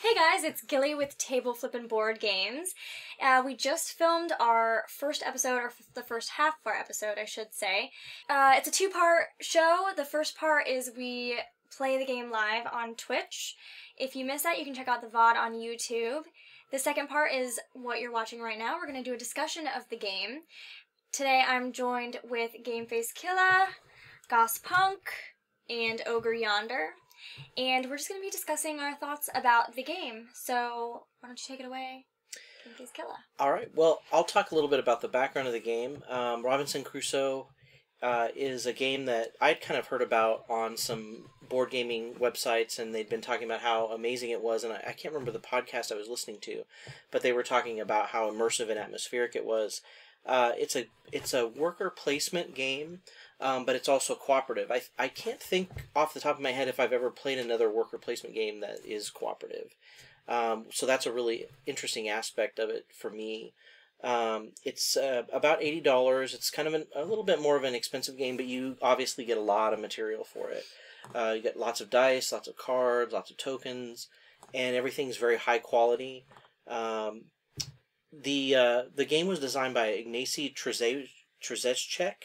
Hey guys, it's Gilly with Table Flippin' Board Games. We just filmed our first episode, or the first half of our episode, I should say. It's a two-part show. The first part is we play the game live on Twitch. If you missed that, you can check out the VOD on YouTube. The second part is what you're watching right now. We're going to do a discussion of the game. Today I'm joined with Gameface Killa, Goss Punk, and Ogre Yonder. And we're just going to be discussing our thoughts about the game. So, why don't you take it away, Gameface Killa? Alright, well, I'll talk a little bit about the background of the game. Robinson Crusoe is a game that I'd kind of heard about on some board gaming websites, and they'd been talking about how amazing it was, and I can't remember the podcast I was listening to, but they were talking about how immersive and atmospheric it was. It's a worker placement game, but it's also cooperative. I can't think off the top of my head if I've ever played another worker placement game that is cooperative. So that's a really interesting aspect of it for me. It's about $80. It's kind of a little bit more of an expensive game, but you obviously get a lot of material for it. You get lots of dice, lots of cards, lots of tokens, and everything's very high quality. The game was designed by Ignacy Trzewiczek,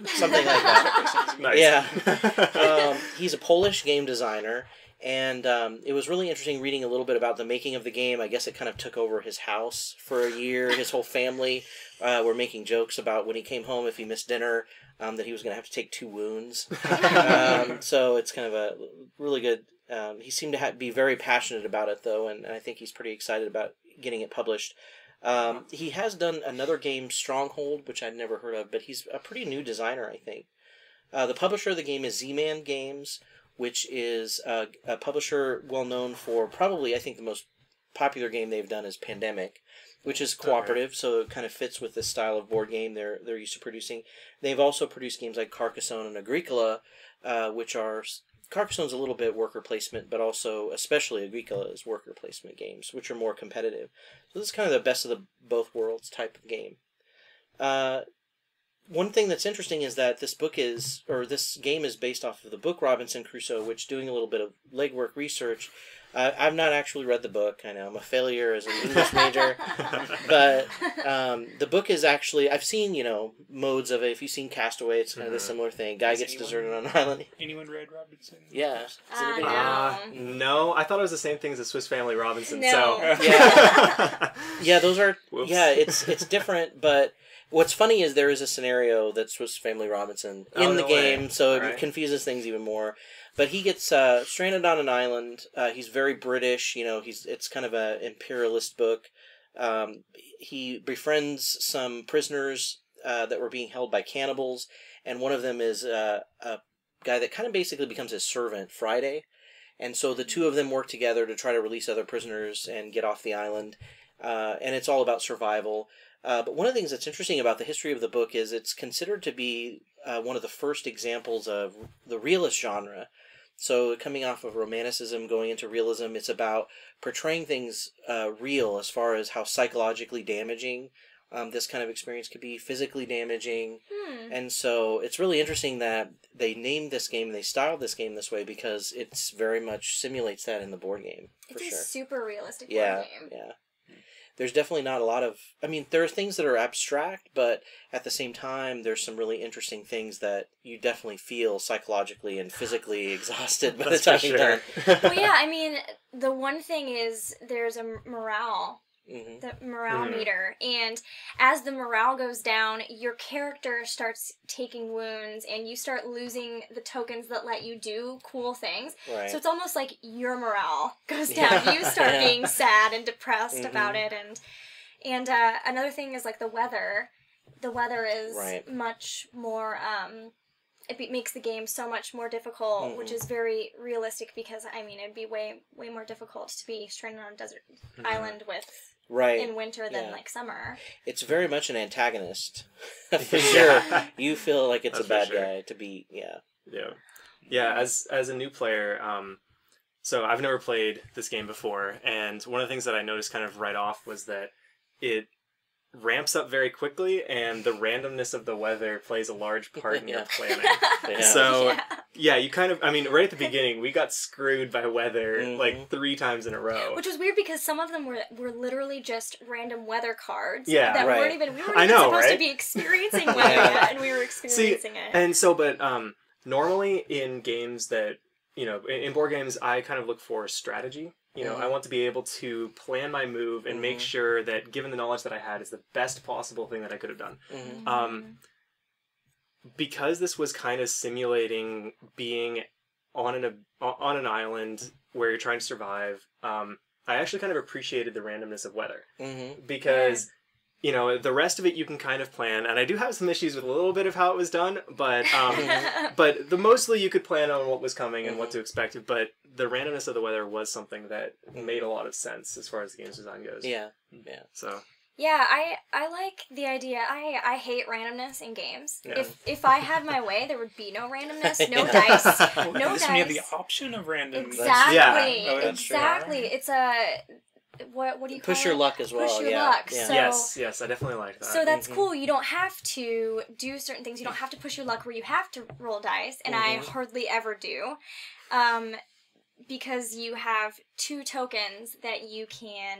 something like that. Nice. Yeah. He's a Polish game designer, and it was really interesting reading a little bit about the making of the game. I guess it kind of took over his house for a year. His whole family were making jokes about when he came home, if he missed dinner, that he was going to have to take 2 wounds. So it's kind of a really good... he seemed to be very passionate about it, though, and I think he's pretty excited about getting it published. He has done another game, Stronghold, which I'd never heard of, but he's a pretty new designer, I think. The publisher of the game is Z-Man Games, which is a publisher well known for probably, I think, the most popular game they've done is Pandemic, which is cooperative, so it kind of fits with the style of board game they're used to producing. They've also produced games like Carcassonne and Agricola, which are... Carcassone's a little bit worker placement, but also, especially Agricola, is worker placement games, which are more competitive. So this is kind of the best of the both worlds type of game. One thing that's interesting is that this game is based off of the book Robinson Crusoe, which, doing a little bit of legwork research, I've not actually read the book. I know I'm a failure as an English major, but the book is actually, I've seen, modes of it. If you've seen Castaway, it's kind of a similar thing. Guy gets deserted on an island. Anyone read Robinson? Yeah. No, I thought it was the same thing as the Swiss Family Robinson. No. So Yeah, those are. Whoops. Yeah, it's different, but. What's funny is there is a scenario that's Swiss Family Robinson in the game, so it confuses things even more. But he gets stranded on an island. He's very British, it's kind of an imperialist book. He befriends some prisoners that were being held by cannibals, and one of them is a guy that kind of basically becomes his servant, Friday. And so the two of them work together to try to release other prisoners and get off the island. And it's all about survival. But one of the things that's interesting about the history of the book is it's considered to be one of the first examples of the realist genre. So coming off of Romanticism, going into realism, it's about portraying things real as far as how psychologically damaging this kind of experience could be, physically damaging. And so it's really interesting that they named this game and they styled this game this way because it's very much simulates that in the board game, for sure. It's a super realistic board game. Yeah. There's definitely not a lot of... I mean, there are things that are abstract, but at the same time, there's some really interesting things that you definitely feel psychologically and physically exhausted by the time you're done. Well, yeah, I mean, the one thing is there's a morale... The morale meter, and as the morale goes down, your character starts taking wounds, and you start losing the tokens that let you do cool things. Right. So it's almost like your morale goes down. You start being sad and depressed about it, and another thing is like the weather. The weather is much more. It makes the game so much more difficult, which is very realistic because, I mean, it'd be way more difficult to be stranded on a desert island with in winter than, like, summer. It's very much an antagonist, for sure. You feel like it's a bad guy to beat, Yeah, as a new player, so I've never played this game before, and one of the things that I noticed kind of right off was that it ramps up very quickly, and the randomness of the weather plays a large part in your planning. So Yeah, you kind of, I mean, right at the beginning, we got screwed by weather, like, 3 times in a row. Which was weird because some of them were literally just random weather cards. Yeah, that right. we weren't even supposed to be experiencing weather yet, and we were experiencing it. And so, but, normally in games that, you know, in board games, I kind of look for strategy. You know, I want to be able to plan my move and make sure that, given the knowledge that I had, is the best possible thing that I could have done. Because this was kind of simulating being on an island where you're trying to survive, I actually kind of appreciated the randomness of weather. Because, you know, the rest of it you can kind of plan, and I do have some issues with a little bit of how it was done, but but mostly you could plan on what was coming and what to expect, but the randomness of the weather was something that made a lot of sense as far as the game's design goes. Yeah. So... Yeah, I like the idea. I hate randomness in games. Yeah. If I had my way, there would be no randomness, no dice, no dice. You have the option of randomness. Exactly, True. It's a what do you call Push your luck as well. Push your luck. Yeah. So, yes, I definitely like that. So that's cool. You don't have to do certain things. You don't have to push your luck where you have to roll dice, and I hardly ever do. Because you have 2 tokens that you can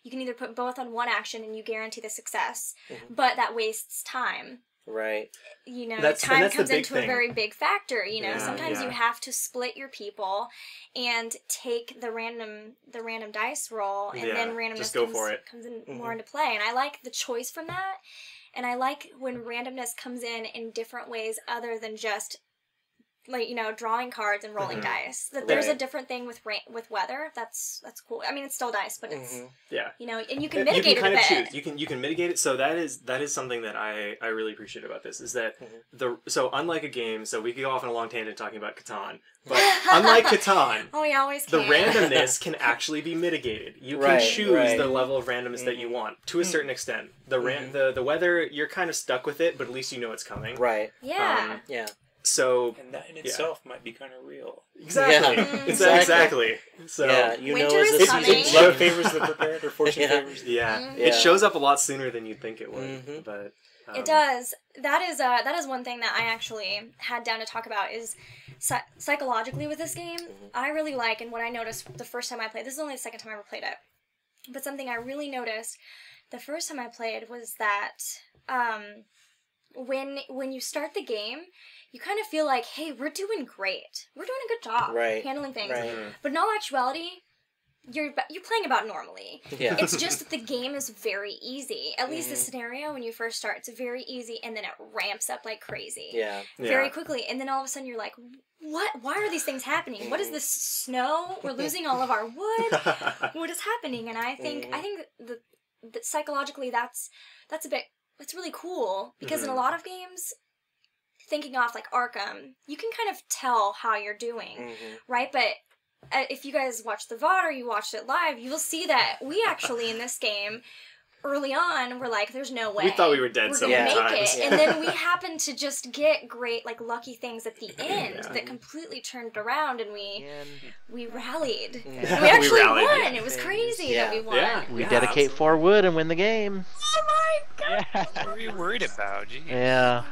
either put both on one action and you guarantee the success, but that wastes time. Right. You know, time comes into a very big factor. You know, sometimes you have to split your people and take the random dice roll, and then randomness comes in more into play. And I like the choice from that, and I like when randomness comes in different ways other than just, like, you know, drawing cards and rolling dice. That there's a different thing with weather. That's cool. I mean, it's still dice, but it's you know, and you can mitigate it a bit. Choose. You can mitigate it. So that is something that I really appreciate about this, is that so unlike a game, so we could go off on a long tangent talking about Catan, but unlike Catan, we always can. The randomness can actually be mitigated. You can choose the level of randomness that you want to a certain extent. The weather, you're kind of stuck with it, but at least you know it's coming. Right. Yeah. So, and that in itself might be kind of real. Exactly. Exactly. So, you winter is coming. Luck favors the prepared, or fortune favors. It shows up a lot sooner than you'd think it would. But it does. That is one thing that I actually had down to talk about is psychologically with this game. I really like, and what I noticed the first time I played. This is only the second time I ever played it, but something I really noticed the first time I played was that when you start the game, you kind of feel like, hey, we're doing great. We're doing a good job handling things. Right. But in all actuality, you're playing about normally. Yeah. It's just that the game is very easy. At least the scenario when you first start, it's very easy, and then it ramps up like crazy. Very quickly. And then all of a sudden you're like, what? Why are these things happening? What is this snow? We're losing all of our wood. What is happening? And I think that psychologically that's really cool, because in a lot of games, thinking off like Arkham, you can kind of tell how you're doing, right? But if you guys watch the VOD or you watched it live, you will see that we actually in this game, early on, were like, there's no way. We thought we were dead so many times. And then we happened to just get great, like, lucky things at the end that completely turned around, and we rallied. And we actually won. It was crazy that we won. Yeah. We dedicate 4 wood and win the game. Oh my god! What are you worried about? Jeez. Yeah.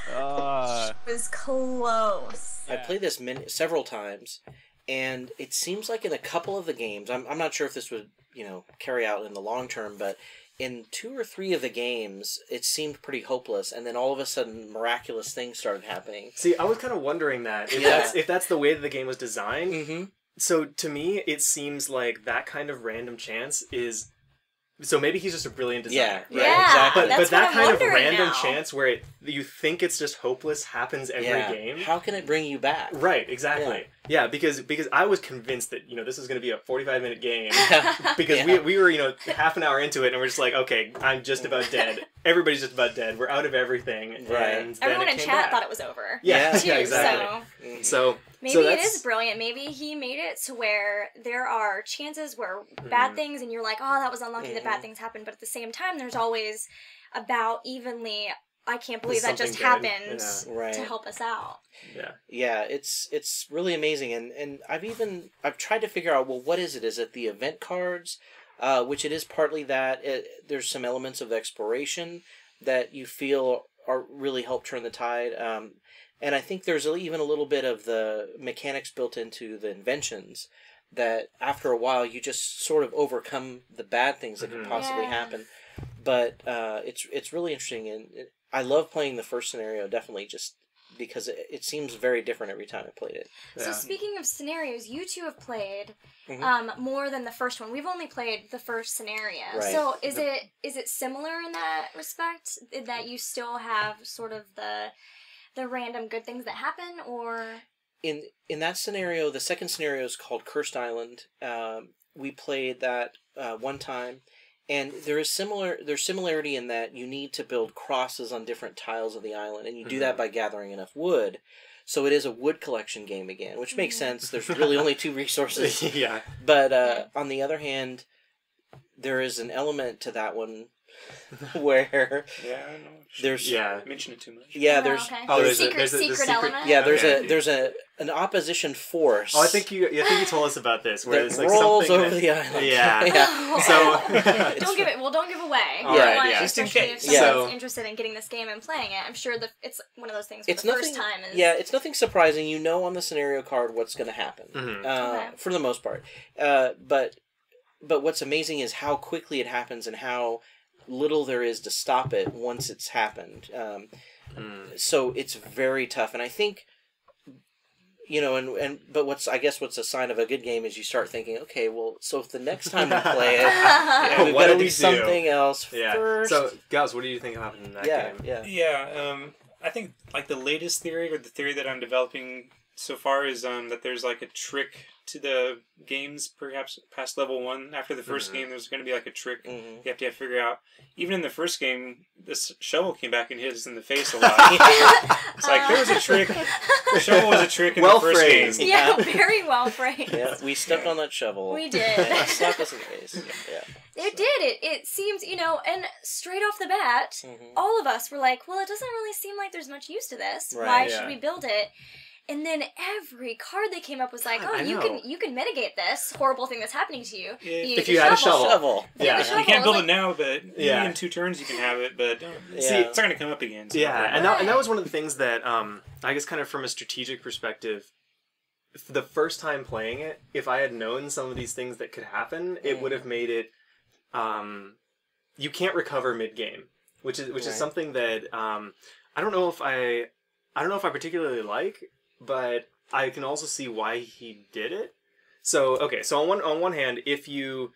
It was close. I played this several times, and it seems like in a couple of the games, I'm not sure if this would, carry out in the long term, but in 2 or 3 of the games, it seemed pretty hopeless, and then all of a sudden, miraculous things started happening. See, I was kind of wondering that, if that's the way that the game was designed. So, to me, it seems like that kind of random chance is... So maybe he's just a brilliant designer. Yeah, right, exactly. But that kind of random chance where you think it's just hopeless happens every game. How can it bring you back? Right, exactly. Yeah, because I was convinced that, this is going to be a 45-minute game. Because we were, half an hour into it, and we're just like, okay, I'm just about dead. Everybody's just about dead. We're out of everything. Right. And everyone in chat thought it was over. Yeah, exactly. So maybe it is brilliant. Maybe he made it to where there are chances where bad things, and you're like, oh, that was unlucky that bad things happened. But at the same time, there's always about evenly, I can't believe that just happened to help us out. Yeah, it's really amazing. And I've tried to figure out, well, what is it? Is it the event cards? Which it is partly that. There's some elements of exploration that you feel are really help turn the tide. And I think there's even a little bit of the mechanics built into the inventions that after a while you just sort of overcome the bad things that could possibly happen. But it's really interesting, and I love playing the first scenario, definitely, just because it seems very different every time I played it. So speaking of scenarios, you two have played more than the first one. We've only played the first scenario. Right. So is it similar in that respect, that you still have sort of the random good things that happen, or... In that scenario, the second scenario is called Cursed Island. We played that one time, and there's similarity in that you need to build crosses on different tiles of the island, and you do that by gathering enough wood. So it is a wood collection game again, which makes sense. There's really only 2 resources. Yeah. But on the other hand, there is an element to that one where there's mention it too much. Yeah, there's there's a secret element. Yeah, there's an opposition force. Oh, I think you told us about this, where it's like rolls something over the island. Yeah. So don't give away. All right, just in case. If someone's interested in getting this game and playing it, I'm sure that it's one of those things. It's first time. It's nothing surprising. You know on the scenario card what's going to happen for the most part. But what's amazing is how quickly it happens and how little there is to stop it once it's happened. So it's very tough, and I think, but what's a sign of a good game is you start thinking, okay, well, so if the next time we play it, we've got to do something else first. So, guys, what do you think happened in that game? I think like the latest theory, or the theory that I'm developing so far, is that there's like a trick to the games, perhaps past level 1. After the first game, there's going to be like a trick you have to figure out. Even in the first game, this shovel came back and hit us in the face a lot. It's like, there was a trick. The shovel was a trick in the first game. Yeah, very well phrased. Yeah, we stepped on that shovel. We did. It slapped us in the face. Yeah. It did. It seems, and straight off the bat, all of us were like, well, it doesn't really seem like there's much use to this. Right, Why should we build it? And then every card they came up was like, oh, you can mitigate this horrible thing that's happening to you. If you had a shovel. Yeah. You can't build it now, but in 2 turns you can have it, but see, it's not going to come up again. So and that was one of the things that, I guess kind of from a strategic perspective, the first time playing it, if I had known some of these things that could happen, it would have made it, you can't recover mid-game, which is something that, I don't know if I particularly like, but I can also see why he did it. So on one hand, if you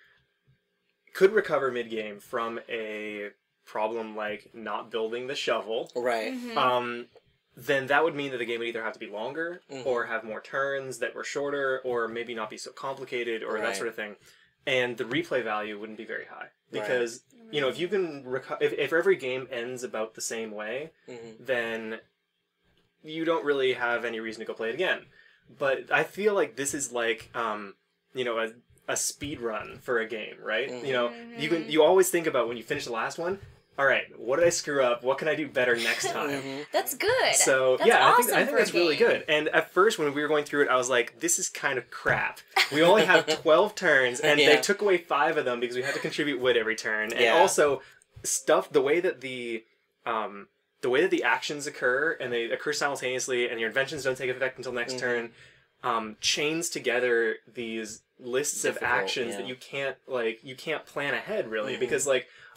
could recover mid-game from a problem like not building the shovel, right? Then that would mean that the game would either have to be longer, or have more turns that were shorter, or maybe not be so complicated, or that sort of thing. And the replay value wouldn't be very high. Because, if you can if every game ends about the same way, then you don't really have any reason to go play it again. But I feel like this is like, a speed run for a game, right? You always think about when you finish the last one, all right, what did I screw up? What can I do better next time? That's good. So that's awesome. I think that's really good. And at first, when we were going through it, I was like, this is kind of crap. We only have 12 turns, and they took away 5 of them because we had to contribute wood every turn. And also, the way that the actions occur, and they occur simultaneously, and your inventions don't take effect until next turn, chains together these lists of actions that you can't plan ahead, really, because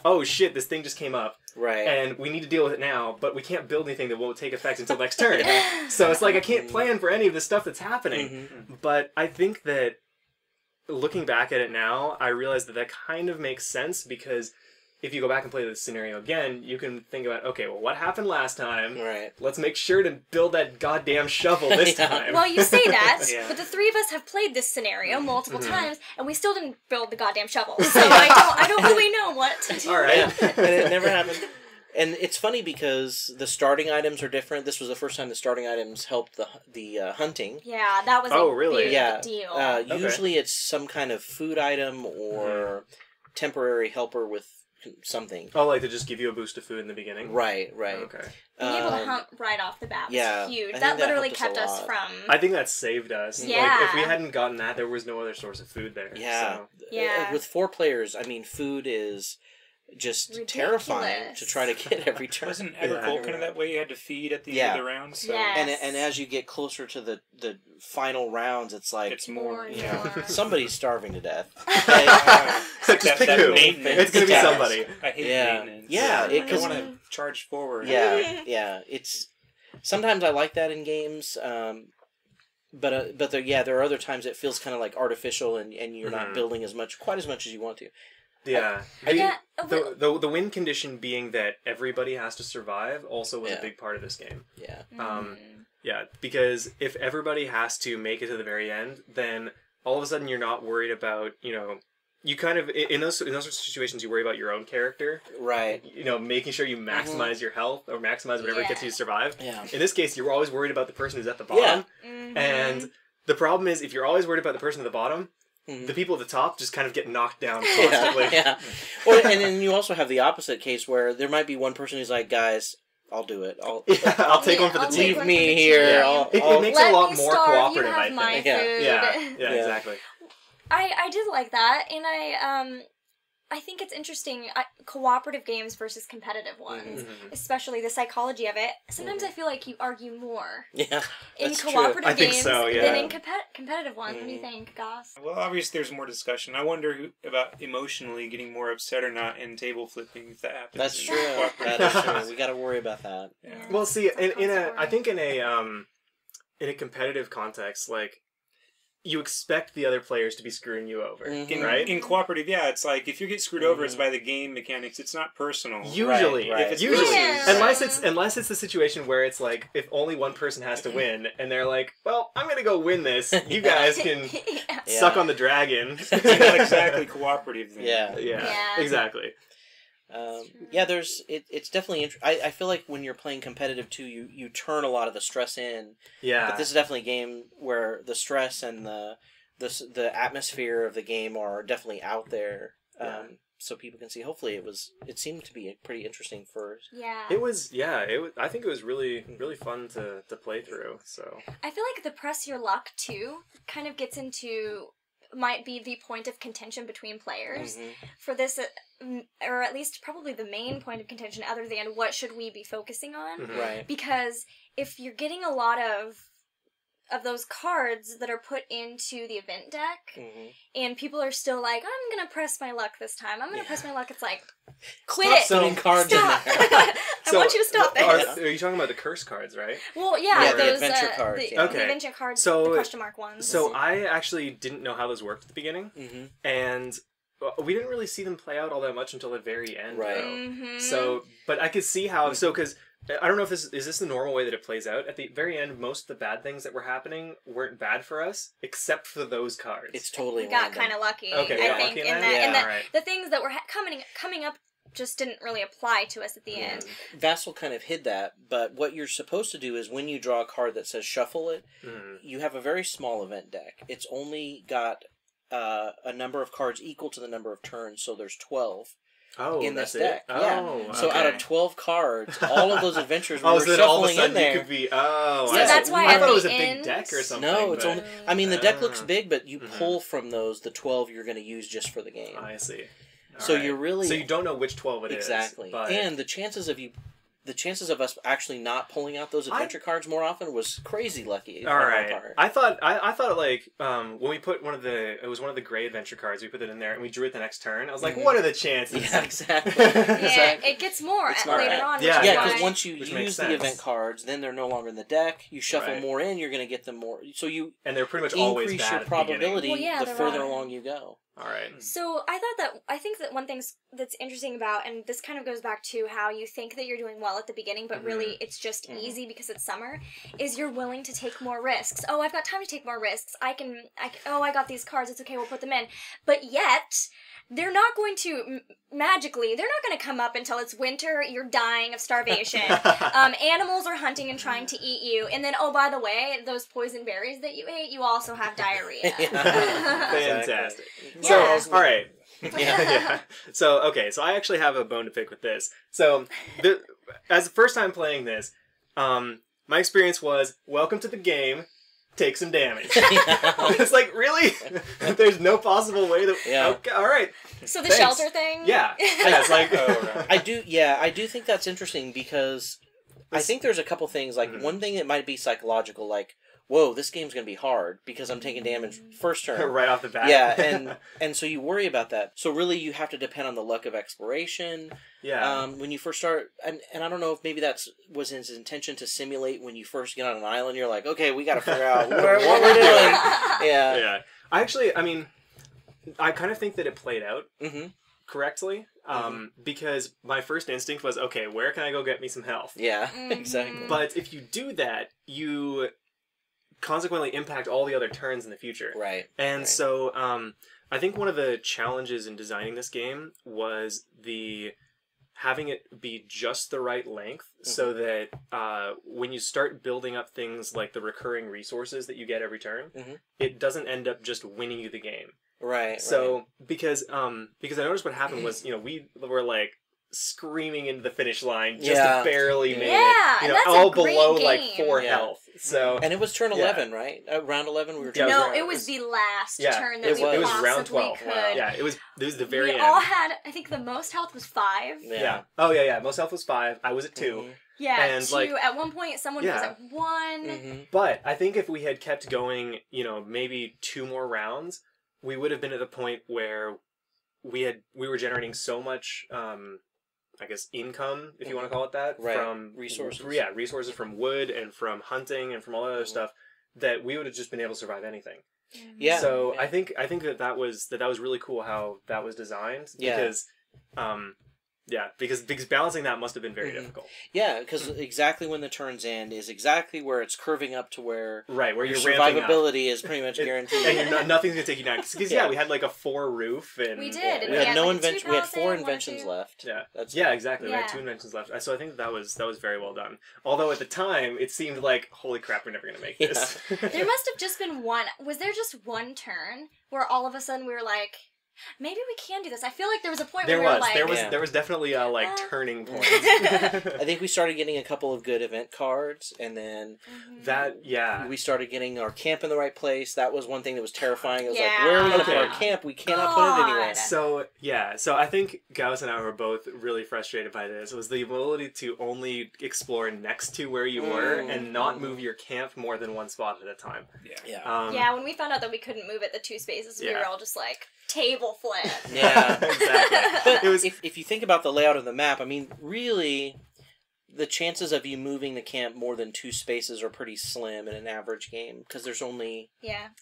oh shit, this thing just came up, and we need to deal with it now, but we can't build anything that won't take effect until next turn. So it's like I can't plan for any of the stuff that's happening. But I think that looking back at it now, I realize that kind of makes sense, because if you go back and play the scenario again, you can think about, okay, well, what happened last time? Right. Let's make sure to build that goddamn shovel this time. Well, you say that, but the 3 of us have played this scenario multiple times, and we still didn't build the goddamn shovel. So I don't really know what to do. All right. And it never happened. And it's funny because the starting items are different. This was the first time the starting items helped the hunting. Yeah, that was a big deal. Usually it's some kind of food item or temporary helper with something. Oh, like to just give you a boost of food in the beginning? Right. Okay. Being able to hunt right off the bat was huge. That literally kept us from... I think that saved us. Yeah. Like, if we hadn't gotten that, there was no other source of food there. Yeah. So. Yeah. With 4 players, I mean, food is... just terrifying to try to get every turn. Wasn't Evergold kind of that way? You had to feed at the end of the round. So. Yes. And as you get closer to the final rounds, it's like it's more. Somebody's starving to death. Just pick who. It's gonna be somebody. I hate maintenance. Yeah, I want to charge forward. Yeah. It's sometimes I like that in games. But there are other times it feels kind of like artificial, and you're not building quite as much as you want to. Yeah. The win condition being that everybody has to survive also was a big part of this game. Yeah. Yeah, because if everybody has to make it to the very end, then all of a sudden you're not worried about, you kind of, in those sorts of situations, you worry about your own character. Right. Making sure you maximize your health or maximize whatever it gets you to survive. Yeah. In this case, you're always worried about the person who's at the bottom. Yeah. And the problem is, if you're always worried about the person at the bottom, the people at the top just kind of get knocked down constantly. Yeah. Well, and then you also have the opposite case where there might be one person who's like, guys, I'll do it. I'll take one for the team. Leave me here. Yeah. It makes it a lot more cooperative, I think. Yeah, exactly. I did like that, and I think it's interesting, cooperative games versus competitive ones, especially the psychology of it. Sometimes I feel like you argue more in cooperative games than in competitive ones. What do you think, Goss? Well, obviously there's more discussion. I wonder about emotionally getting more upset or not in table flipping, if that happens. That's true. That is true. We got to worry about that. Yeah. Well, see, I think in a competitive context, like, you expect the other players to be screwing you over, right? In cooperative, it's like if you get screwed over, it's by the game mechanics. It's not personal. Usually, right. If it's unless it's the situation where it's like if only one person has to win, and they're like, "Well, I'm gonna go win this. You guys can suck on the dragon." It's not exactly cooperative. Then. Yeah, exactly. It's definitely I feel like when you're playing competitive too, you turn a lot of the stress in. Yeah. But this is definitely a game where the stress and the atmosphere of the game are definitely out there. So people can see. Hopefully it seemed to be pretty interesting for. Yeah. It was. I think it was really fun to play through. So. I feel like the press your luck too kind of gets into. Might be the point of contention between players for this, or at least probably the main point of contention other than what should we be focusing on. Right. Because if you're getting a lot of those cards that are put into the event deck and people are still like, I'm going to press my luck this time. I'm going to press my luck. It's like, quit it. Putting cards Stop. in there. I want you to stop this. Are you talking about the curse cards, right? Well, those the adventure cards. The adventure cards, the question mark ones. So I actually didn't know how those worked at the beginning. And we didn't really see them play out all that much until the very end. Right. So, but I could see how, because I don't know if is this the normal way that it plays out? At the very end, most of the bad things that were happening weren't bad for us, except for those cards. It's totally we got kind of lucky. Okay, I think in that the things that were coming up just didn't really apply to us at the end. Vassal kind of hid that, but what you're supposed to do is when you draw a card that says shuffle it, you have a very small event deck. It's only got a number of cards equal to the number of turns, so there's 12. In this deck. So out of 12 cards, all of those adventures were shuffling in there. You could be, so that's why I thought it was a big deck or something. No, it's only. I mean, the deck looks big, but you pull from those the 12 you're going to use just for the game. I see. So you're really. So you don't know which 12 it is. Exactly. But... And the chances of us actually not pulling out those adventure cards more often was crazy lucky. All right. I thought like when we put one of the gray adventure cards, we put it in there and we drew it the next turn. I was like, what are the chances? Yeah, exactly. It gets more later on. Yeah, because once you use the event cards, then they're no longer in the deck. You shuffle more in, you're going to get them more. So and they're pretty much always bad increase your probability the further right. along you go. All right. So I think that one thing that's interesting about, and this kind of goes back to how you think that you're doing well at the beginning, but really it's just easy because it's summer, is you're willing to take more risks. Oh, I've got time to take more risks. I got these cards. It's okay. We'll put them in. But yet, they're not going to magically. They're not going to come up until it's winter. You're dying of starvation. Animals are hunting and trying to eat you. And then, oh, by the way, those poison berries that you ate, you also have diarrhea. Fantastic. So, all right. So, okay. So I actually have a bone to pick with this. So, as the first time playing this, my experience was, welcome to the game. take some damage. It's like, really? There's no possible way to... Yeah. Okay, all right. So the Thanks. shelter thing? Yeah. Yeah, it's like... I do think that's interesting because I think there's a couple things. Like, one thing that might be psychological, like, whoa, this game's going to be hard because I'm taking damage first turn. Right off the bat. Yeah, and so you worry about that. So really you have to depend on the luck of exploration. Yeah. When you first start, and I don't know if maybe was his intention to simulate when you first get on an island, you're like, okay, we got to figure out what we're doing. Yeah. Yeah. I kind of think that it played out correctly. Because my first instinct was, okay, where can I go get me some health? Yeah, exactly. But if you do that, you consequently impact all the other turns in the future. Right. And so I think one of the challenges in designing this game was having it be just the right length so that when you start building up things like the recurring resources that you get every turn, it doesn't end up just winning you the game. Right. So because I noticed what happened was, we were like screaming into the finish line just to barely make it. That's all a great below game. like 4 health. So and it was turn 11, right? Round 11 we were trying No, it was the last turn that we it was possibly round 12. could. Wow. Yeah, it was the very end. We all had, I think the most health was 5. Yeah. Oh yeah. Most health was 5. I was at 2. Yeah, and 2. At one point, someone was at 1. But I think if we had kept going, maybe 2 more rounds, we would have been at the point where we were generating so much, I guess, income, if you want to call it that, from resources. Yeah, resources from wood and from hunting and from all that other stuff, that we would have just been able to survive anything. Yeah. So I think that was really cool how that was designed. Because because balancing that must have been very difficult. Yeah, because exactly when the turns end is exactly where it's curving up to where where your you're survivability is pretty much guaranteed. And nothing's gonna take you down. Because we had like a 4 roof and we did. We had no like invention. We had 4 inventions left. Yeah, exactly. Yeah. We had 2 inventions left. So I think that was very well done. Although at the time it seemed like, holy crap, we're never gonna make this. There must have just been one. Was there just one turn where all of a sudden we were like, maybe we can do this? I feel like there was a point where we were like... There was definitely a turning point. I think we started getting a couple of good event cards, and then we started getting our camp in the right place. That was one thing that was terrifying. It was like, where are we going to put our camp? We cannot put it anywhere. So I think Gauss and I were both really frustrated by this. It was the ability to only explore next to where you were and not move your camp more than 1 spot at a time. When we found out that we couldn't move it the 2 spaces, we were all just like... table flip. Yeah, exactly. But if you think about the layout of the map, I mean, really, the chances of you moving the camp more than 2 spaces are pretty slim in an average game because there's only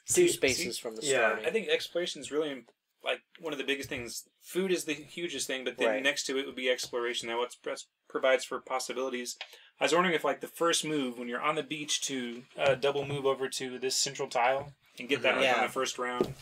2 spaces from the start. I think exploration is really like one of the biggest things. Food is the hugest thing, but then next to it would be exploration. That provides for possibilities. I was wondering if, like, the first move when you're on the beach to double move over to this central tile and get that on the first round.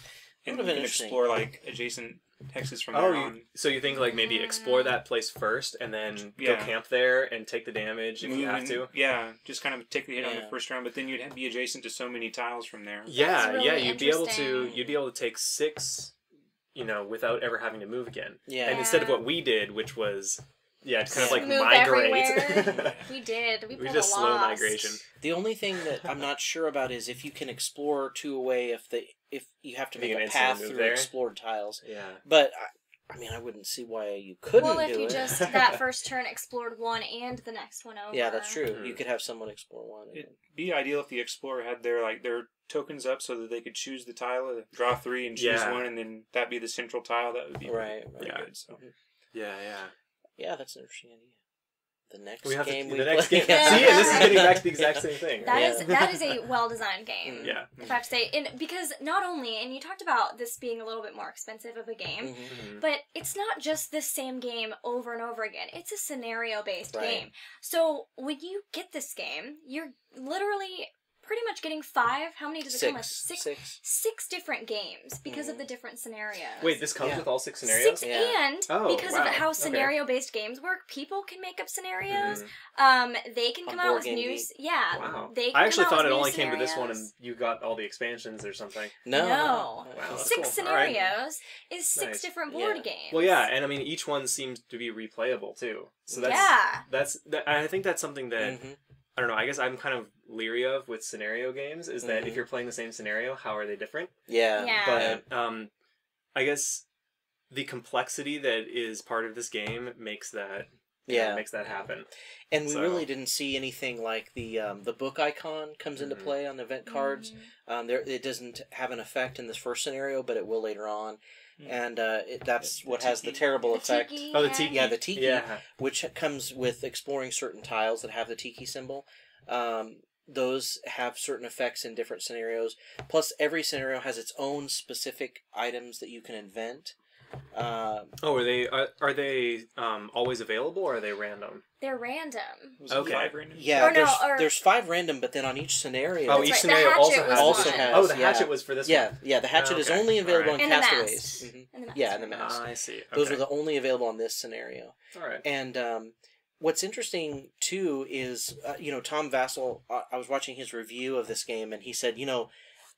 And you can explore, like, adjacent hexes from there on. So you think, like, maybe explore that place first and then go camp there and take the damage if you have to? Yeah, just kind of take the hit on the first round, but then you'd be adjacent to so many tiles from there. You'd be able to take 6, without ever having to move again. Yeah. And instead of what we did, which was... Yeah, to kind of like move migrate. We did. We pulled just a slow lost. migration. The only thing that I'm not sure about is if you can explore 2 away if you have to make a path through explored tiles. Yeah. But I mean, I wouldn't see why you couldn't do it. Well, if you just that first turn explored 1 and the next one over. Yeah, that's true. You could have someone explore 1. It'd be ideal if the explorer had their tokens up so that they could choose the tile, draw 3 and choose 1, and then that'd be the central tile. That would be really good. So. Yeah, that's an interesting idea. The next game. See, and this is getting back to the exact same thing. That is a well-designed game. Yeah. If I have to say, because not only, and you talked about this being a little bit more expensive of a game, but it's not just the same game over and over again. It's a scenario-based game. So when you get this game, you're literally pretty much getting 5. How many does it come with? 6 different games because of the different scenarios. Wait, this comes with all 6 scenarios? 6, and because of how scenario-based games work, people can make up scenarios. They can come out with new... Wow. I actually thought it only came to this one and you got all the expansions or something. No. Wow, 6 scenarios is 6 different board games. Well, yeah, and I mean, each one seems to be replayable, too. So I think that's something that... I don't know, I guess I'm kind of leery of with scenario games is that if you're playing the same scenario, how are they different? Yeah. But I guess the complexity that is part of this game makes that makes that happen. And we really didn't see anything like the book icon comes into play on event cards. It doesn't have an effect in this first scenario, but it will later on. And that's what has the terrible effect. Tiki, the tiki. Yeah, the tiki, which comes with exploring certain tiles that have the tiki symbol. Those have certain effects in different scenarios. Plus, every scenario has its own specific items that you can invent. Are they always available, or are they random? They're random. Was it 5 random? Yeah, there's 5 random, but then on each scenario... Oh, each scenario also has... Oh, the hatchet was for this one. Yeah, the hatchet is only available on Castaways. And the mast. Yeah, and the mast. I see. Okay. Those are the only available on this scenario. All right. And what's interesting, too, is, Tom Vassell, I was watching his review of this game, and he said,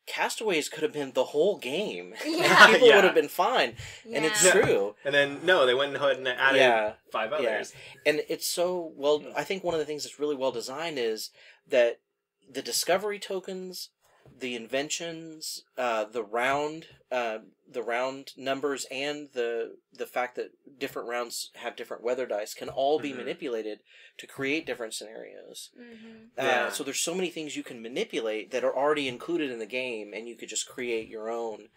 Castaways could have been the whole game. Yeah. People would have been fine. Yeah. And it's true. And then, no, they went ahead and added 5 others. Yeah. And it's so, well, I think one of the things that's really well designed is that the discovery tokens, the inventions, the round numbers, and the fact that different rounds have different weather dice can all be manipulated to create different scenarios. So there's so many things you can manipulate that are already included in the game, and you could just create your own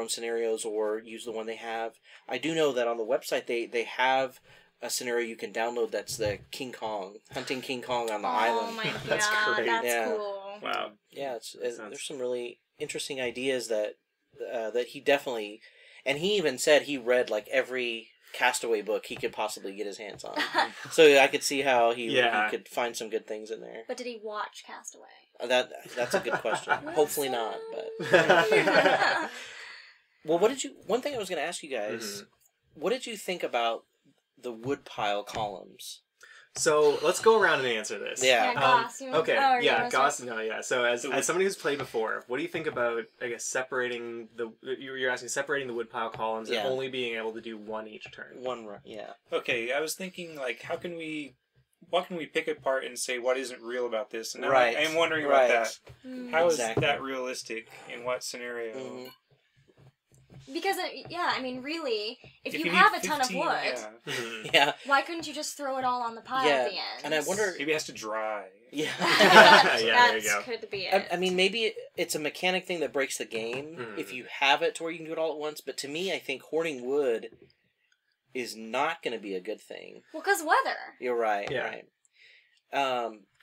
scenarios or use the one they have. I do know that on the website they have a scenario you can download that's the King Kong, hunting King Kong on the island. Oh my god, that's great. That's cool. Wow. Yeah, there's some really interesting ideas that he definitely, and he even said he read like every Castaway book he could possibly get his hands on. So I could see how he could find some good things in there. But did he watch Castaway? That's a good question. Hopefully not, but well, one thing I was going to ask you guys, what did you think about the woodpile columns? So let's go around and answer this. Yeah, Goss. Goss. No, yeah. So as somebody who's played before, what do you think about, I guess, separating you're asking separating the woodpile columns and only being able to do one each turn? One run, yeah. Okay, I was thinking like, what can we pick apart and say what isn't real about this? And right. I am wondering about that. How is that realistic? In what scenario? Because, really, if you have a ton of wood, why couldn't you just throw it all on the pile at the end? And I wonder... Maybe it has to dry. Yeah. There you go. Could be it. I mean, maybe it's a mechanic thing that breaks the game if you have it to where you can do it all at once, but to me, I think hoarding wood is not going to be a good thing. Well, because weather. You're right, right.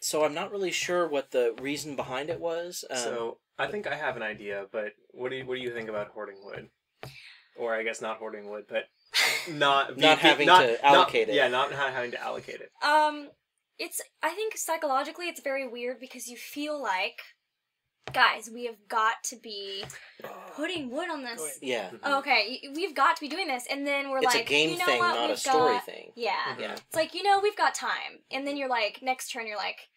So I'm not really sure what the reason behind it was. So I think I have an idea, but what do you think about hoarding wood? Or I guess not hoarding wood, but not having to allocate it. Yeah, not having to allocate it. I think psychologically it's very weird because you feel like, guys, we have got to be putting wood on this. Yeah. Okay, we've got to be doing this, and then we're it's like, a game thing, not a story thing. Yeah. It's like, we've got time, and then you're like, next turn you're like,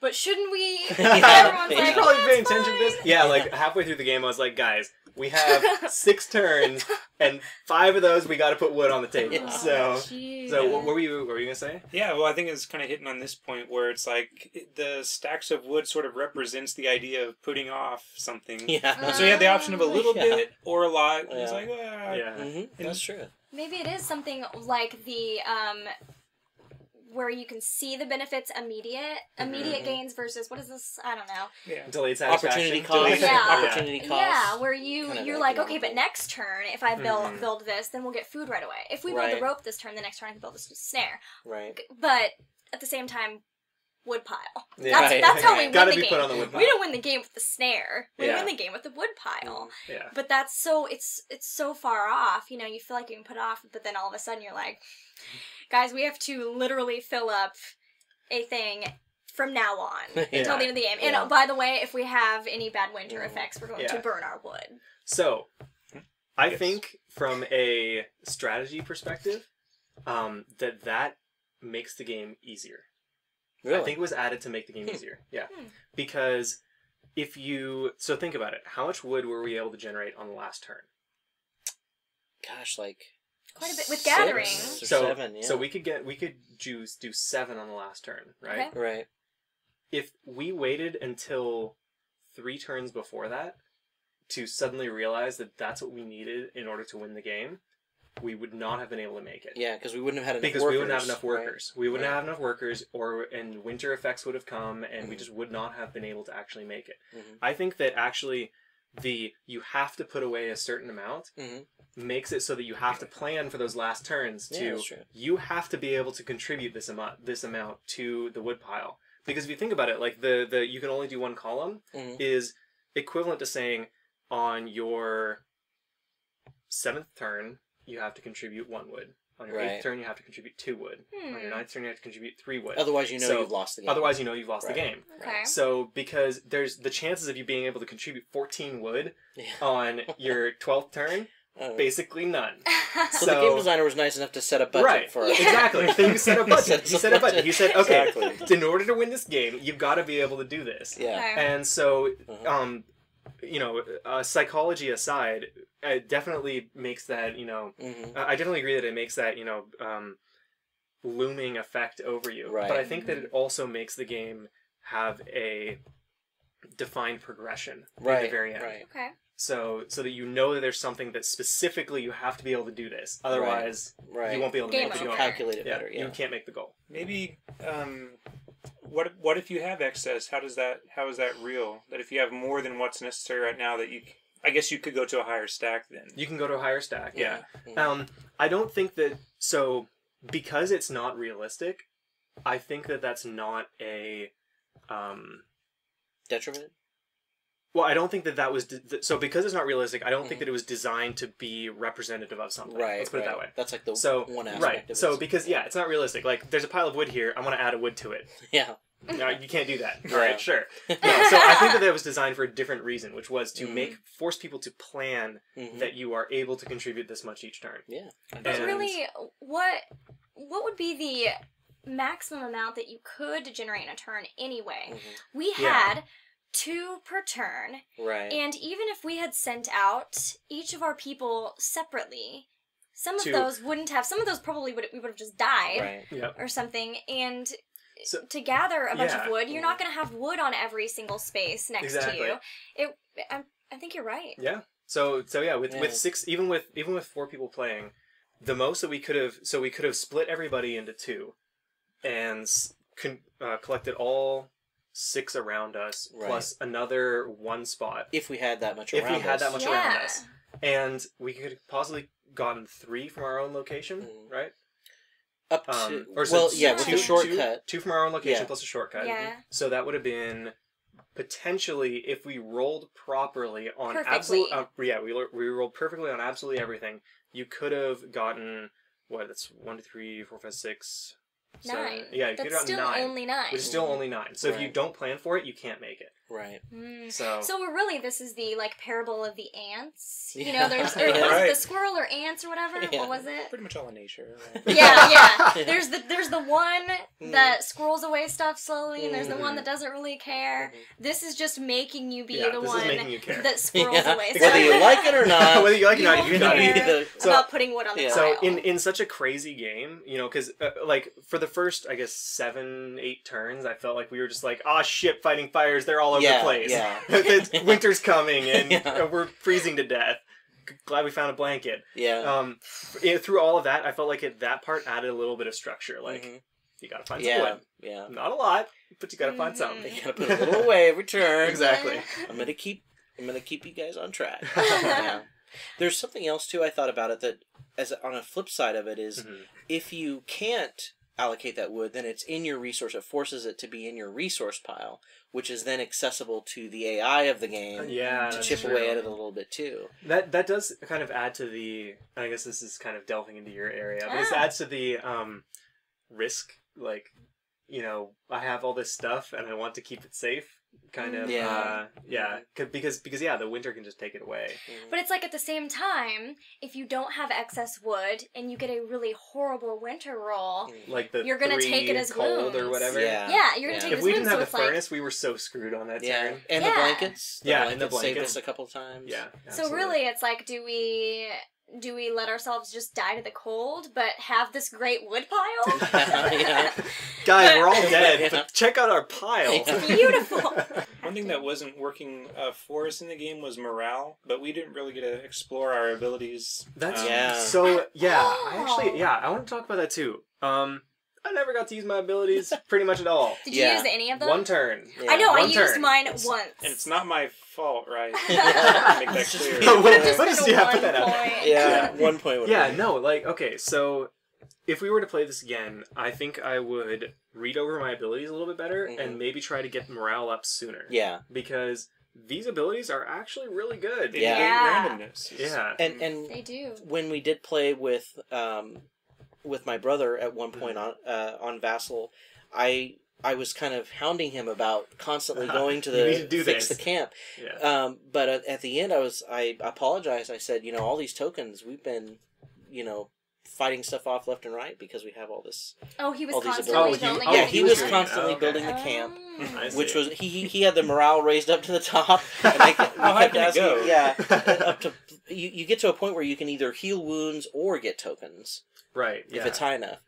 but shouldn't we? Everyone's Did like, you probably pay attention to this? Yeah, like halfway through the game I was like, guys, we have 6 turns, and 5 of those we got to put wood on the table. So what were you gonna say? Yeah, well, I think it's kind of hitting on this point where it's like the stacks of wood sort of represents the idea of putting off something. Yeah. So you have the option of a little bit or a lot. And it's like, that's true. Maybe it is something like the where you can see the benefits immediate gains versus, what is this? I don't know. Yeah. Delayed satisfaction. Opportunity cost. Yeah. Opportunity cost. Yeah, where you're like, okay, but next turn, if I build this, then we'll get food right away. If we build the rope this turn, the next turn I can build this snare. Right. But at the same time, woodpile. Yeah. That's how we win Gotta the be game. put on the woodpile. We don't win the game with the snare. We win the game with the woodpile. Yeah. But that's so it's so far off. You feel like you can put it off, but then all of a sudden you're like, guys, we have to literally fill up a thing from now on until the end of the game. And by the way, if we have any bad winter effects, we're going to burn our wood. So, I think from a strategy perspective, that makes the game easier. Really? I think it was added to make the game easier. Yeah. Because so think about it. How much wood were we able to generate on the last turn? Gosh, like quite a bit with 6 gathering. or So 7, yeah. So we could do 7 on the last turn, right? Okay. Right. If we waited until 3 turns before that to suddenly realize that that's what we needed in order to win the game, we would not have been able to make it. Yeah, because we wouldn't have had enough Because workers. we wouldn't have enough workers. Right. We wouldn't Right. have enough workers, and winter effects would have come, and we just would not have been able to actually make it. Mhm. I think that actually you have to put away a certain amount makes it so that you have to plan for those last turns Yeah, to that's true. you have to be able to contribute this amount to the wood pile. Because if you think about it, like the you can only do 1 column is equivalent to saying on your 7th turn you have to contribute 1 wood. On your 8th turn you have to contribute 2 wood. On your 9th turn you have to contribute 3 wood. Otherwise you know you've lost the game. Otherwise you know you've lost the game. Okay. So because there's the chances of you being able to contribute 14 wood Yeah. on your 12th turn, basically none. So the game designer was nice enough to set a budget for us. Exactly. He set a budget. He set a budget. He said, okay, Exactly. in order to win this game, you've got to be able to do this. Yeah. Okay. And so, psychology aside, it definitely makes that, I definitely agree that it makes that, looming effect over you. Right. But I think that it also makes the game have a defined progression at the very end. Right. Okay. So that you know that there's something that specifically you have to be able to do this. Otherwise, Right. you won't be able to Game make the over. goal. Calculate it better. Yeah. You can't make the goal. Maybe, what if you have excess? How is that real? That if you have more than what's necessary right now, that I guess you could go to a higher stack then. You can go to a higher stack, yeah. Mhm. I don't think that, so, because it's not realistic, I think that that's not a, Detriment? well, I don't think that was, so because it's not realistic, I don't think that it was designed to be representative of something. Right. Let's put it that way. That's like the So, one aspect right. of So, it. because, yeah, it's not realistic. Like, there's a pile of wood here, I want to add a wood to it. Yeah. No, you can't do that. Yeah. All right, sure. No, so I think that was designed for a different reason, which was to force people to plan that you are able to contribute this much each turn. Yeah. But And- really, what would be the maximum amount that you could generate in a turn anyway? We had 2 per turn, Right. and even if we had sent out each of our people separately, some of 2. those wouldn't have. Some of those probably we would have just died Right. Yep. or something. And So, to gather a bunch Yeah. of wood, you're not going to have wood on every single space next Exactly. to you. I think you're right. yeah. So yeah, with 6, even with 4 people playing, the most that we could have split everybody into 2, and collected all 6 around us plus another 1 spot. If we had that much If around we had us. that much around us, and we could possibly gotten 3 from our own location, right? Up to, with the shortcut. 2 from our own location Yeah. plus a shortcut. Yeah. So that would have been potentially, if we rolled properly on Perfectly. we rolled perfectly on absolutely everything. You could have gotten that's 1, 2, 3, 4, 5, 6, 7. 9. Yeah, you could That's have still gotten 9, only 9. which is still only 9. So if you Right. don't plan for it, you can't make it. Right. So This is the parable of the ants. You Yeah. know, there's was it the squirrel or ants or whatever. Yeah. What was it? Pretty much all in nature. Right? Yeah. There's the one that squirrels away stuff slowly, and there's the one that doesn't really care. This is just making you be the this is one making you care. that squirrels away stuff. Whether you like it or not. whether you like it or not, You you won't got be care the- about putting wood on the So pile. in such a crazy game, because for the first, I guess, 7, 8 turns, I felt like we were just like, oh shit, fighting fires, they're all over the place. Yeah. Winter's coming and Yeah. we're freezing to death. Glad we found a blanket. Yeah. Through all of that, I felt like that part added a little bit of structure. Like, you gotta find some wood. Yeah. Not a lot, but you gotta find something. You gotta put a little away every turn. Exactly. I'm gonna keep you guys on track. Yeah. There's something else too I thought about it that, as on a flip side of it, is if you can't allocate that wood, then it's in your resource. It forces it to be in your resource pile, which is then accessible to the AI of the game to that's chip true. away at it a little bit too. That does kind of add to the. I guess this is kind of delving into your area, but this adds to the risk. Like, I have all this stuff and I want to keep it safe. Kind of, because the winter can just take it away. But it's at the same time, if you don't have excess wood and you get a really horrible winter roll, Like you're gonna 3 take it as cold wounds. or whatever. yeah, you're gonna take it If as we wounds. didn't have So the it's furnace, we were so screwed on that Yeah, turn. and the blankets. And the Saved blankets. us a couple times. Yeah. So absolutely. really, it's do we do we let ourselves just die to the cold, but have this great wood pile? Guys, we're all dead, but check out our pile. It's beautiful. One thing that wasn't working for us in the game was morale, but we didn't really get to explore our abilities. That's Oh. I want to talk about that too. I never got to use my abilities pretty much at all. Did you use any of them? One turn. Yeah. I know, I One used turn. mine once. And it's not my fault, right? Make that clear. Put that out. Yeah, 1 point. Would Yeah, be. no, like, okay, so if we were to play this again, I think I would read over my abilities a little bit better and maybe try to get morale up sooner. Yeah. Because these abilities are actually really good. They Yeah. negate randomness. Yeah. And They do. when we did play with my brother at one point on Vassal, I was kind of hounding him about constantly going to You need to do fix this. the camp. Yeah. But at the end, I apologized. I said, all these tokens, we've been, fighting stuff off left and right because we have all this. Oh, he was all these constantly abilities. building Oh, Yeah, it. he was doing it. constantly Oh, okay. building the camp. I see. Which was he had the morale raised up to the top. And we kept high can it asking, go? Yeah, up to you get to a point where you can either heal wounds or get tokens Right, if it's high enough,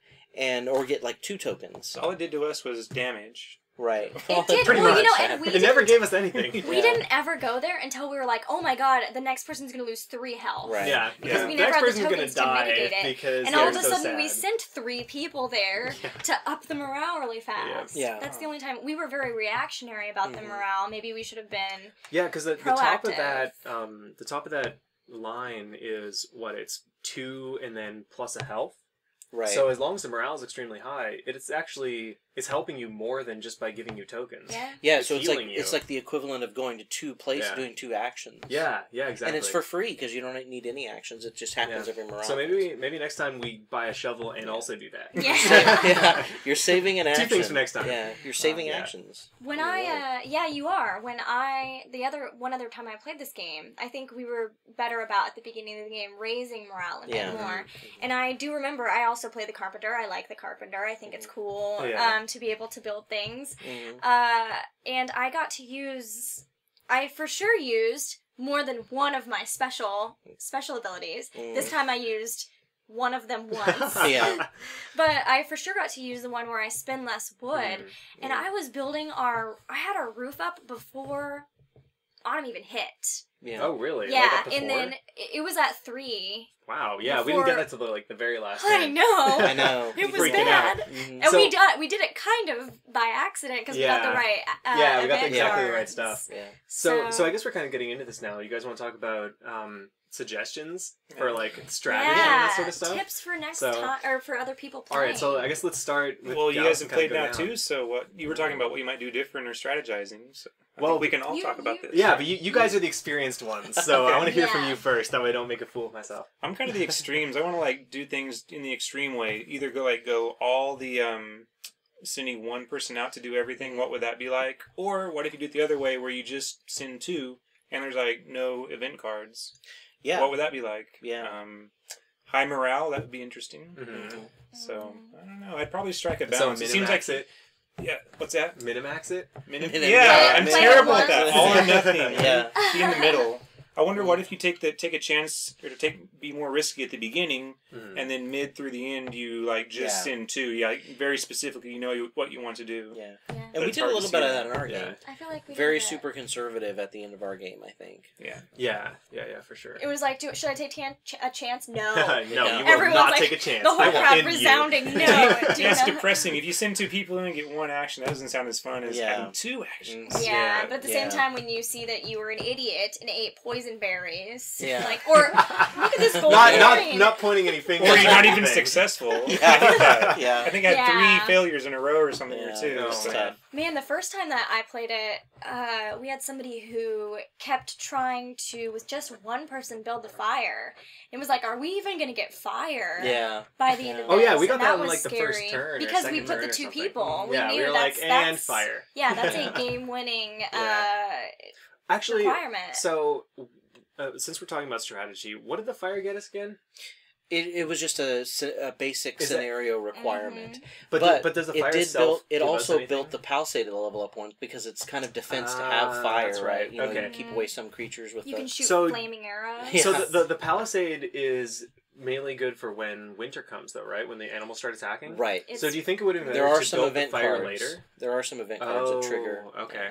or get like 2 tokens. All it did to us was damage. Right. It did. Pretty Well, much. and we It never didn't- gave us anything. We didn't ever go there until we were like, oh my god, the next person's going to lose 3 health. Right. Yeah, because We the never next had the person's gonna tokens to die mitigate it. because And all of they're a so sudden, we sad. sent 3 people there to up the morale really fast. Yeah. That's the only time we were very reactionary about the morale. Maybe we should have been. Yeah, because the top of Proactive. that line is what, it's 2 and then plus a health. Right. So as long as the morale is extremely high, it's helping you more than just by giving you tokens. Yeah. Yeah, so it's healing you. like the equivalent of going to 2 places, Yeah. doing 2 actions. Yeah, exactly. And it's for free because you don't need any actions. It just happens every morale. So maybe next time we buy a shovel and also do that. Yeah. Yeah, you're saving an 2 action. things for next time. Yeah, you're saving Yeah. actions. When you are. When one other time I played this game, I think we were better about at the beginning of the game raising morale a bit more. And I do remember I also play the Carpenter. I like the Carpenter. I think it's cool to be able to build things. And I got to I for sure used more than one of my special abilities. This time I used one of them once. Yeah. But I for sure got to use the one where I spend less wood. And I was building I had our roof up before autumn even hit. Yeah. Oh, really? Yeah, Like up to and 4? then it was at 3. Wow, yeah, we didn't get that till the very last I day. know. I know. It was Freaking bad. out. And So- we did it kind of by accident because we got the right Yeah, we got event exactly the right cards. stuff. Yeah. So I guess we're kind of getting into this now. You guys want to talk about suggestions for like strategy and Yeah, that sort of stuff? tips for next So- time or for other people playing. All right, so I guess let's start with Well, you Gals guys and have played kinda now go down. too, so what you were talking about what you might do different or strategizing. So I Well, think we can all you- talk about this. Yeah, but you guys are the experienced ones, so I Okay. want to hear from Yeah. you first. That way I don't make a fool of myself. I'm kind of the extremes. I want to like do things in the extreme way. Either go all the sending one person out to do everything. What would that be like? Or what if you do it the other way, where you just send 2 and there's like no event cards? Yeah. What would that be like? Yeah. High morale. That would be interesting. Mm-hmm. So I don't know. I'd probably strike a So balance. It seems like minimax it. Yeah. What's that? Minimax it. Minimum. Yeah, I'm Play it terrible at once. that. All or nothing. Yeah. Be in the middle. I wonder what if you take a chance or be more risky at the beginning, and then mid through the end you like just send 2. Yeah, like, very specifically, you know what you want to do. Yeah. Yeah. And we it's did a hard to little see bit of that. that in our Yeah. game. I feel like we Very did that. super conservative at the end of our game, I think. Yeah. Yeah, for sure. It was like, should I take a chance? No. No, you will Everyone's not like, take a chance. The whole I will crowd end you. resounding no. Yeah, Do you it's know? depressing. If you send 2 people in and get 1 action, that doesn't sound as fun as having 2 actions. Yeah, but at the same Yeah. time, when you see that you were an idiot and ate poison berries, Yeah. like, or look at this golden berry. not pointing any fingers. Or you're not even anything. successful. Yeah. I hate that. Yeah. I think I had Yeah. 3 failures in a row or something Yeah. or 2. Oh, so. tough. Man, the first time that I played it, we had somebody who kept trying to, with just one person, build the fire. It was like, are we even going to get fire Yeah. by the end of Oh this? yeah, we got And that in was like the scary first turn because or we second put turn the or 2 something. people. Yeah, we we knew were that's, like, and that's fire. Yeah, that's a game-winning Actually, requirement. so since we're talking about strategy, what did the fire get us again? It was just a basic scenario requirement. But does the fire itself it also built the palisade to the level up one because it's kind of defense to have fire, right? You know, you keep away some creatures with you can shoot flaming arrows. Yeah. So the palisade is mainly good for when winter comes, though, right? When the animals start attacking? Right. So do you think it would have been there better are to some build event the fire cards later? There are some event cards that trigger. Okay.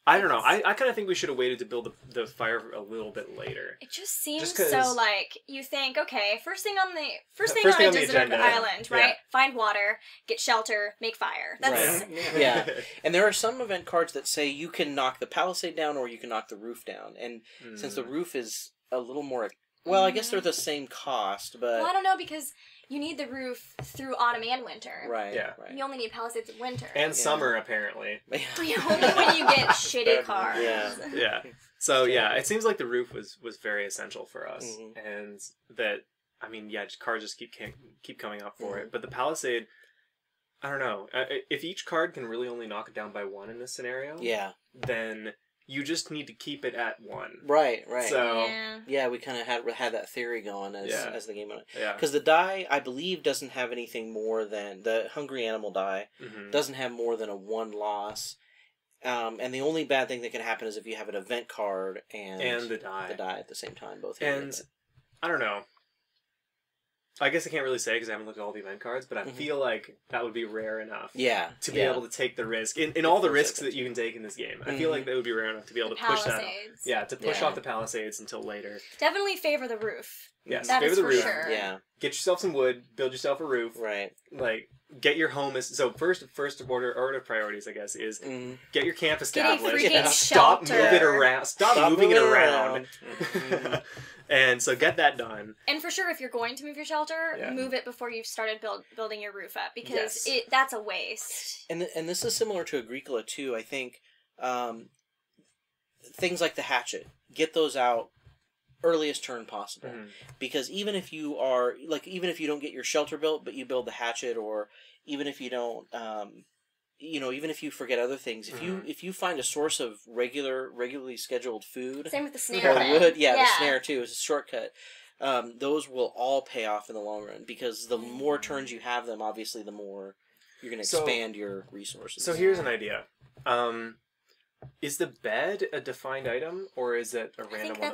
I don't know. I kind of think we should have waited to build the fire a little bit later. It just seems so like you think, okay, first thing on a desert island, right? Yeah. Find water, get shelter, make fire. That's yeah. And there are some event cards that say you can knock the palisade down or you can knock the roof down. And since the roof is a little more, well, I guess they're the same cost, but I don't know because you need the roof through autumn and winter. Right. Yeah. You only need palisades in winter. And summer, apparently. Only when you get shitty cards. Yeah. So, yeah, it seems like the roof was very essential for us. And that, I mean, cards just keep coming up for it. But the palisade, I don't know. If each card can really only knock it down by one in this scenario, then you just need to keep it at 1. Right. So we kind of had that theory going as the game went. Yeah. Because the die, I believe, doesn't have anything more than the hungry animal die doesn't have more than a 1 loss. And the only bad thing that can happen is if you have an event card and the die at the same time, both. And I don't know. I guess I can't really say because I haven't looked at all the event cards, but I feel like that would be rare enough to be able to take the risk. In all the risks that you can take in this game, I feel like that would be rare enough to be able to push that. Yeah, to push off the palisades until later. Definitely favor the roof. Yes, that favor is the for roof. Sure. Yeah. Get yourself some wood, build yourself a roof. Right. Like, get your home first order of priorities, I guess, is get your camp established. Stop moving it around. And so get that done. And for sure, if you're going to move your shelter, move it before you've started building your roof up because that's a waste. And this is similar to Agricola too. I think things like the hatchet, get those out earliest turn possible, because even if you don't get your shelter built, but you build the hatchet, or even if you don't. Even if you forget other things, if you find a source of regularly scheduled food, same with the snare, wood, the snare too is a shortcut. Those will all pay off in the long run because the more turns you have them, obviously, the more you're going to expand your resources. So here's an idea. Is the bed a defined item, or is it a random one?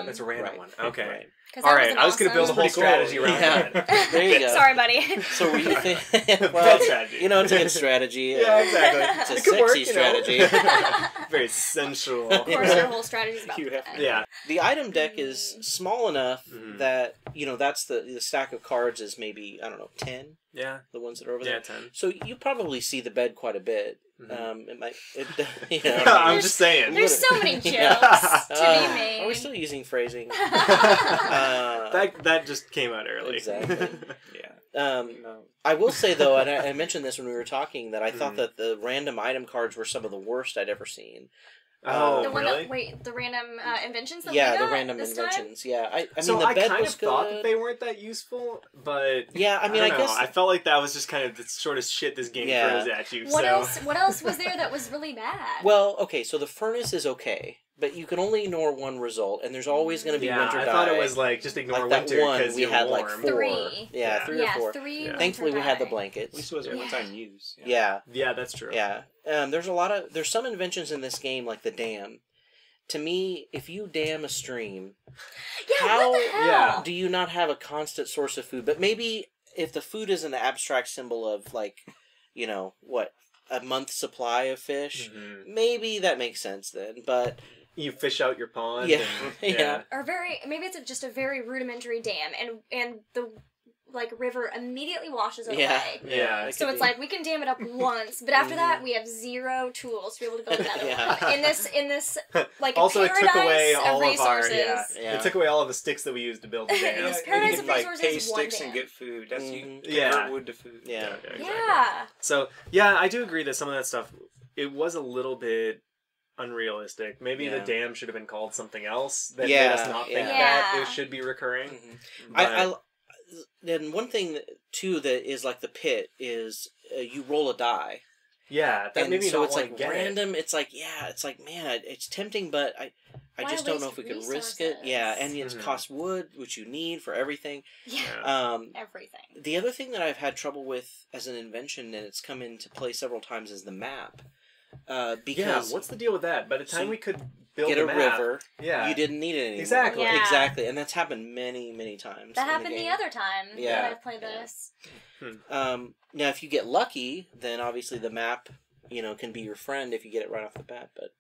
It's a random one. Okay. Right. All right. I was going to build a whole strategy around that. There you go. Sorry, buddy. So were you thinking? Well, strategy. It's a good strategy. Yeah, exactly. It's a sexy strategy. Very sensual. Of course, your whole strategy is about that. Yeah. The item deck is small enough that that's the stack of cards is maybe 10. Yeah. The ones that are over there. Yeah, 10. So you probably see the bed quite a bit. It might. I'm just saying. There's so many jokes to be made. Are we still using phrasing? That just came out early. Exactly. I will say though, and I mentioned this when we were talking, that I thought that the random item cards were some of the worst I'd ever seen. Oh, the one really? The random inventions that the we got random this inventions. Time? Yeah, I so mean, the bed kind was of good. thought that they weren't that useful, but I guess I felt like that was just kind of the sort of shit this game throws at you. What else was there that was really bad? Well, okay, so the furnace is okay, but you can only ignore one result, and there's always going to be winter I die. thought it was like just ignore winter because we had warm. like 4. 3. Yeah, 3 or 4. 3. Thankfully, we had the blankets. At least it was a one-time use. Yeah, that's true. Yeah, there's some inventions in this game like the dam. To me, if you dam a stream, what the hell? Do you not have a constant source of food? But maybe if the food is an abstract symbol of like, a month's supply of fish, maybe that makes sense then. But you fish out your pond. Or maybe it's just a very rudimentary dam, and the river immediately washes it away. Yeah. So it's like we can dam it up once, but after that we have 0 tools to be able to build another one. In this also, paradise it took away all of resources. It took away all of the sticks that we used to build the dam. This paradise of resources, pay one sticks dam. and get food. That's you convert wood to food. Yeah. Exactly. So I do agree that some of that stuff it was a little bit unrealistic. Maybe the dam should have been called something else that made us not think that it should be recurring. Then one thing too that is like the pit is you roll a die. Yeah, that made me so not it's want like to get random. It's like man, it's tempting, but I just don't know if we could risk it. Yeah, and it costs wood, which you need for everything. Yeah. Everything. The other thing that I've had trouble with as an invention, and it's come into play several times, is the map. Because what's the deal with that? By the time we could build a map, river, you didn't need it anymore. Exactly. Yeah. Exactly, and that's happened many times. That happened the other time that I've played this. Now, if you get lucky, then obviously the map, can be your friend if you get it right off the bat. But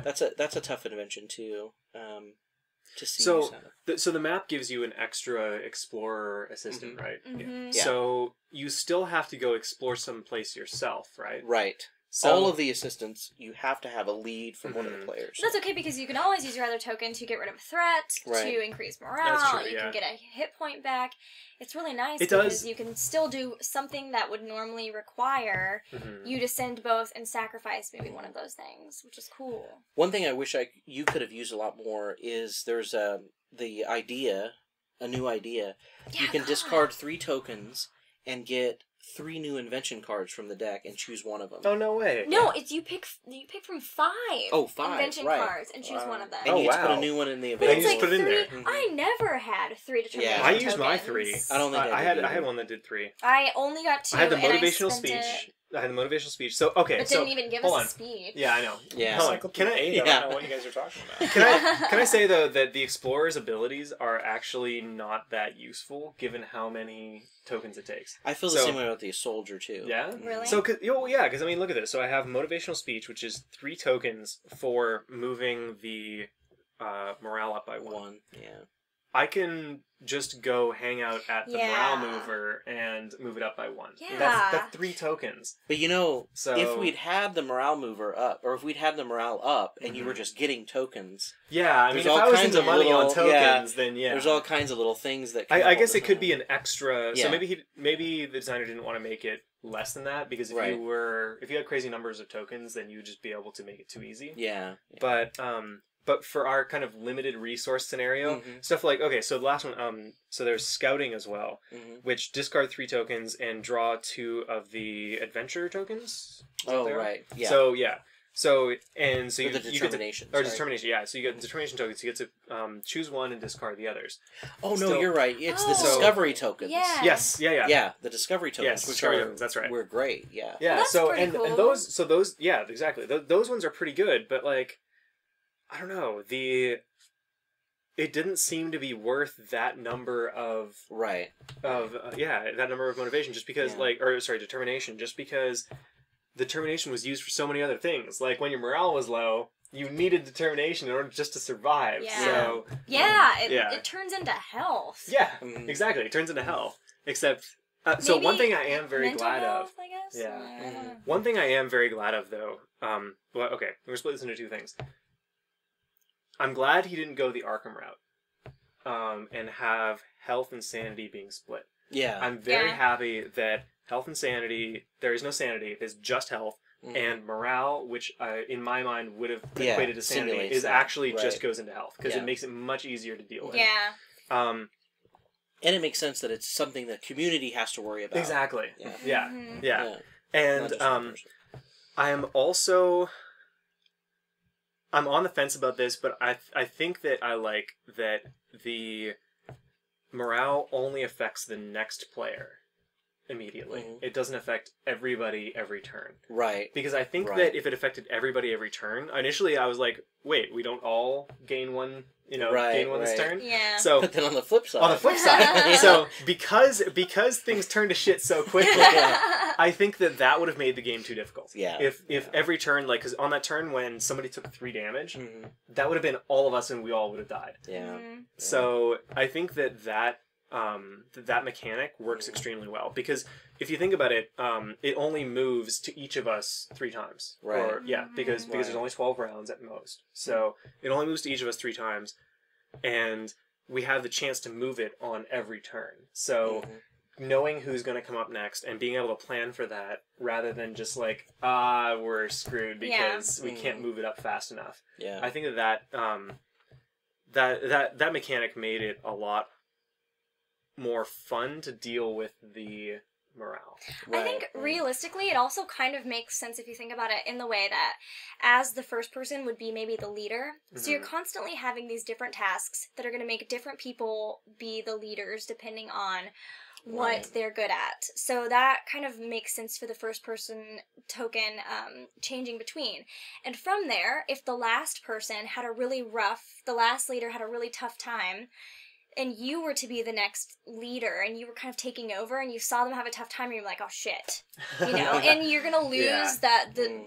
that's a tough invention too. To see. So the map gives you an extra explorer assistant, right? Mm-hmm. Yeah. So you still have to go explore some place yourself, right? Right. So, all of the assistants, you have to have a lead from one of the players. That's okay because you can always use your other token to get rid of a threat, to increase morale, That's true, you can get a hit point back. It's really nice because you can still do something that would normally require you to send both and sacrifice maybe one of those things, which is cool. One thing I wish you could have used a lot more is there's a new idea. Yeah, you can discard 3 tokens and get 3 new invention cards from the deck and choose one of them. Oh, no way. No, it's you pick from 5. Oh, 5, invention cards and choose one of them. And you just put a new one in the But invention. it's like put it in 3. there. I never had 3 determination I tokens. used my 3. I don't think I had one that did 3. I only got 2. I had the and I motivational spent speech. it. I had the motivational speech. So okay, But so didn't even give hold us on. a speech. Yeah, I know. Yeah. Hold on. Can I don't know what you guys are talking about. can I say though that the explorer's abilities are actually not that useful given how many tokens it takes. I feel the same way about the soldier too. Yeah. Really? So because I mean look at this. So I have motivational speech, which is 3 tokens for moving the morale up by 1. Yeah. I can just go hang out at the morale mover and move it up by 1. Yeah. That's 3 tokens. But if we'd had the morale mover up, or if we'd had the morale up, and you were just getting tokens... Yeah, I mean, if I was into money on tokens, then yeah. There's all kinds of little things that... I guess it could be an extra... Yeah. So maybe the designer didn't want to make it less than that, because if you had crazy numbers of tokens, then you would just be able to make it too easy. Yeah. But for our kind of limited resource scenario, stuff like, okay, so the last one, so there's scouting as well, which discard 3 tokens and draw 2 of the adventure tokens. Right. Yeah. So, yeah. So you the determination. Determination, yeah. So you get determination tokens. You get to choose one and discard the others. Oh, no, you're right. It's the discovery tokens. Yeah. Yes, yeah. Yeah, the discovery tokens, which are, that's right. Were great, yeah. Yeah, well, so, and cool. those, yeah, exactly. Those ones are pretty good, but, like, I don't know, it didn't seem to be worth that number of... Right. That number of motivation, just because, determination, just because determination was used for so many other things. Like, when your morale was low, you needed determination in order just to survive. Yeah. So... It turns into health. Yeah, exactly. It turns into health. Except... so one thing I am very glad health, of... I guess? Yeah. One thing I am very glad of, though... well, okay, we're going to split this into 2 things. I'm glad he didn't go the Arkham route and have health and sanity being split. Yeah. I'm very happy that health and sanity, there is no sanity, it's just health, and morale, which in my mind would have equated to sanity, is actually just goes into health, because it makes it much easier to deal with. Yeah. And it makes sense that it's something the community has to worry about. Exactly. Yeah. Mm-hmm. Yeah. And I am also... I'm on the fence about this, but I think that I like that the morale only affects the next player immediately. It doesn't affect everybody every turn. Right. Because I think that if it affected everybody every turn, initially I was like, wait, we don't all gain one, gain one this turn? Yeah. So, but then on the flip side. So because things turn to shit so quickly, I think that would have made the game too difficult. Yeah. If every turn, like, because on that turn when somebody took 3 damage, that would have been all of us and we all would have died. Yeah. So I think that mechanic works extremely well, because if you think about it, it only moves to each of us 3 times. Right. Because there's only 12 rounds at most. So it only moves to each of us 3 times, and we have the chance to move it on every turn. So knowing who's going to come up next and being able to plan for that, rather than just like, we're screwed because we can't move it up fast enough. Yeah. I think that mechanic made it a lot more fun to deal with the morale. I think realistically, it also kind of makes sense if you think about it in the way that as the first person would be maybe the leader. So you're constantly having these different tasks that are going to make different people be the leaders depending on what they're good at. So that kind of makes sense for the first person token changing between. And from there, if the last leader had a really tough time, and you were to be the next leader, and you were kind of taking over, and you saw them have a tough time, and you're like, oh shit, you know, and you're gonna lose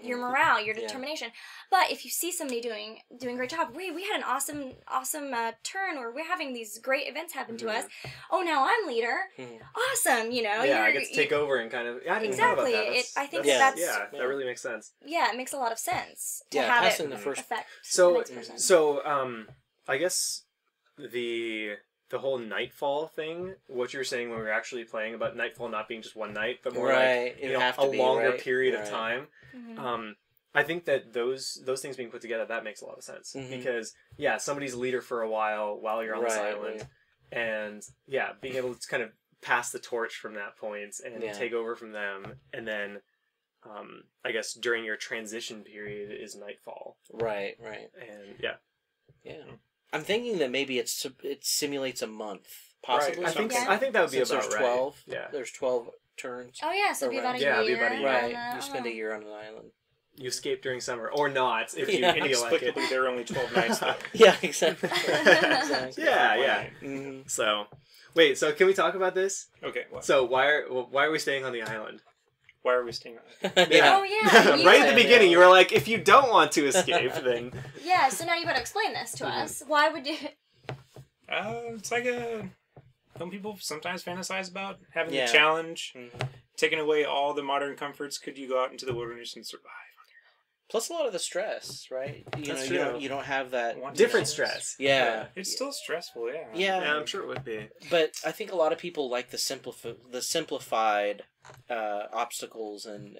your morale, your determination. But if you see somebody doing a great job, we had an awesome turn, or we're having these great events happen to us. Oh, now I'm leader. Awesome, you know. Yeah, I get to take over and kind of. Yeah, I didn't know about that. I think that really makes sense. Yeah, it makes a lot of sense to have it affect the next person. So, I guess the whole Nightfall thing, what you were saying when we were actually playing about Nightfall not being just one night, but more like a longer period of time. I think that those things being put together, that makes a lot of sense. Because, somebody's leader for a while you're on this island. And, being able to kind of pass the torch from that point and take over from them. And then, I guess, during your transition period is Nightfall. Right. And, Yeah. I'm thinking that maybe it simulates a month, possibly. Right. I think that would be about there's 12, right. Yeah. There's 12 turns. Oh yeah, so it'd be about a year. It'd be about a year. Right. You spend a year on an island. You escape during summer, or not, if you feel like it. There are only 12 nights, though. Yeah, exactly. Yeah. So, wait. So, can we talk about this? Okay. What? So, why are we staying on the island? Why are we staying on it? Oh yeah. Right at the beginning, you were like, if you don't want to escape, then. Yeah. So now you better explain this to us. Why would you? It's like don't people sometimes fantasize about having the challenge, taking away all the modern comforts? Could you go out into the wilderness and survive? Plus a lot of the stress, right? That's true. You don't have that different stress. Yeah. It's still stressful, yeah. Yeah, I'm sure it would be. But I think a lot of people like the simplified obstacles and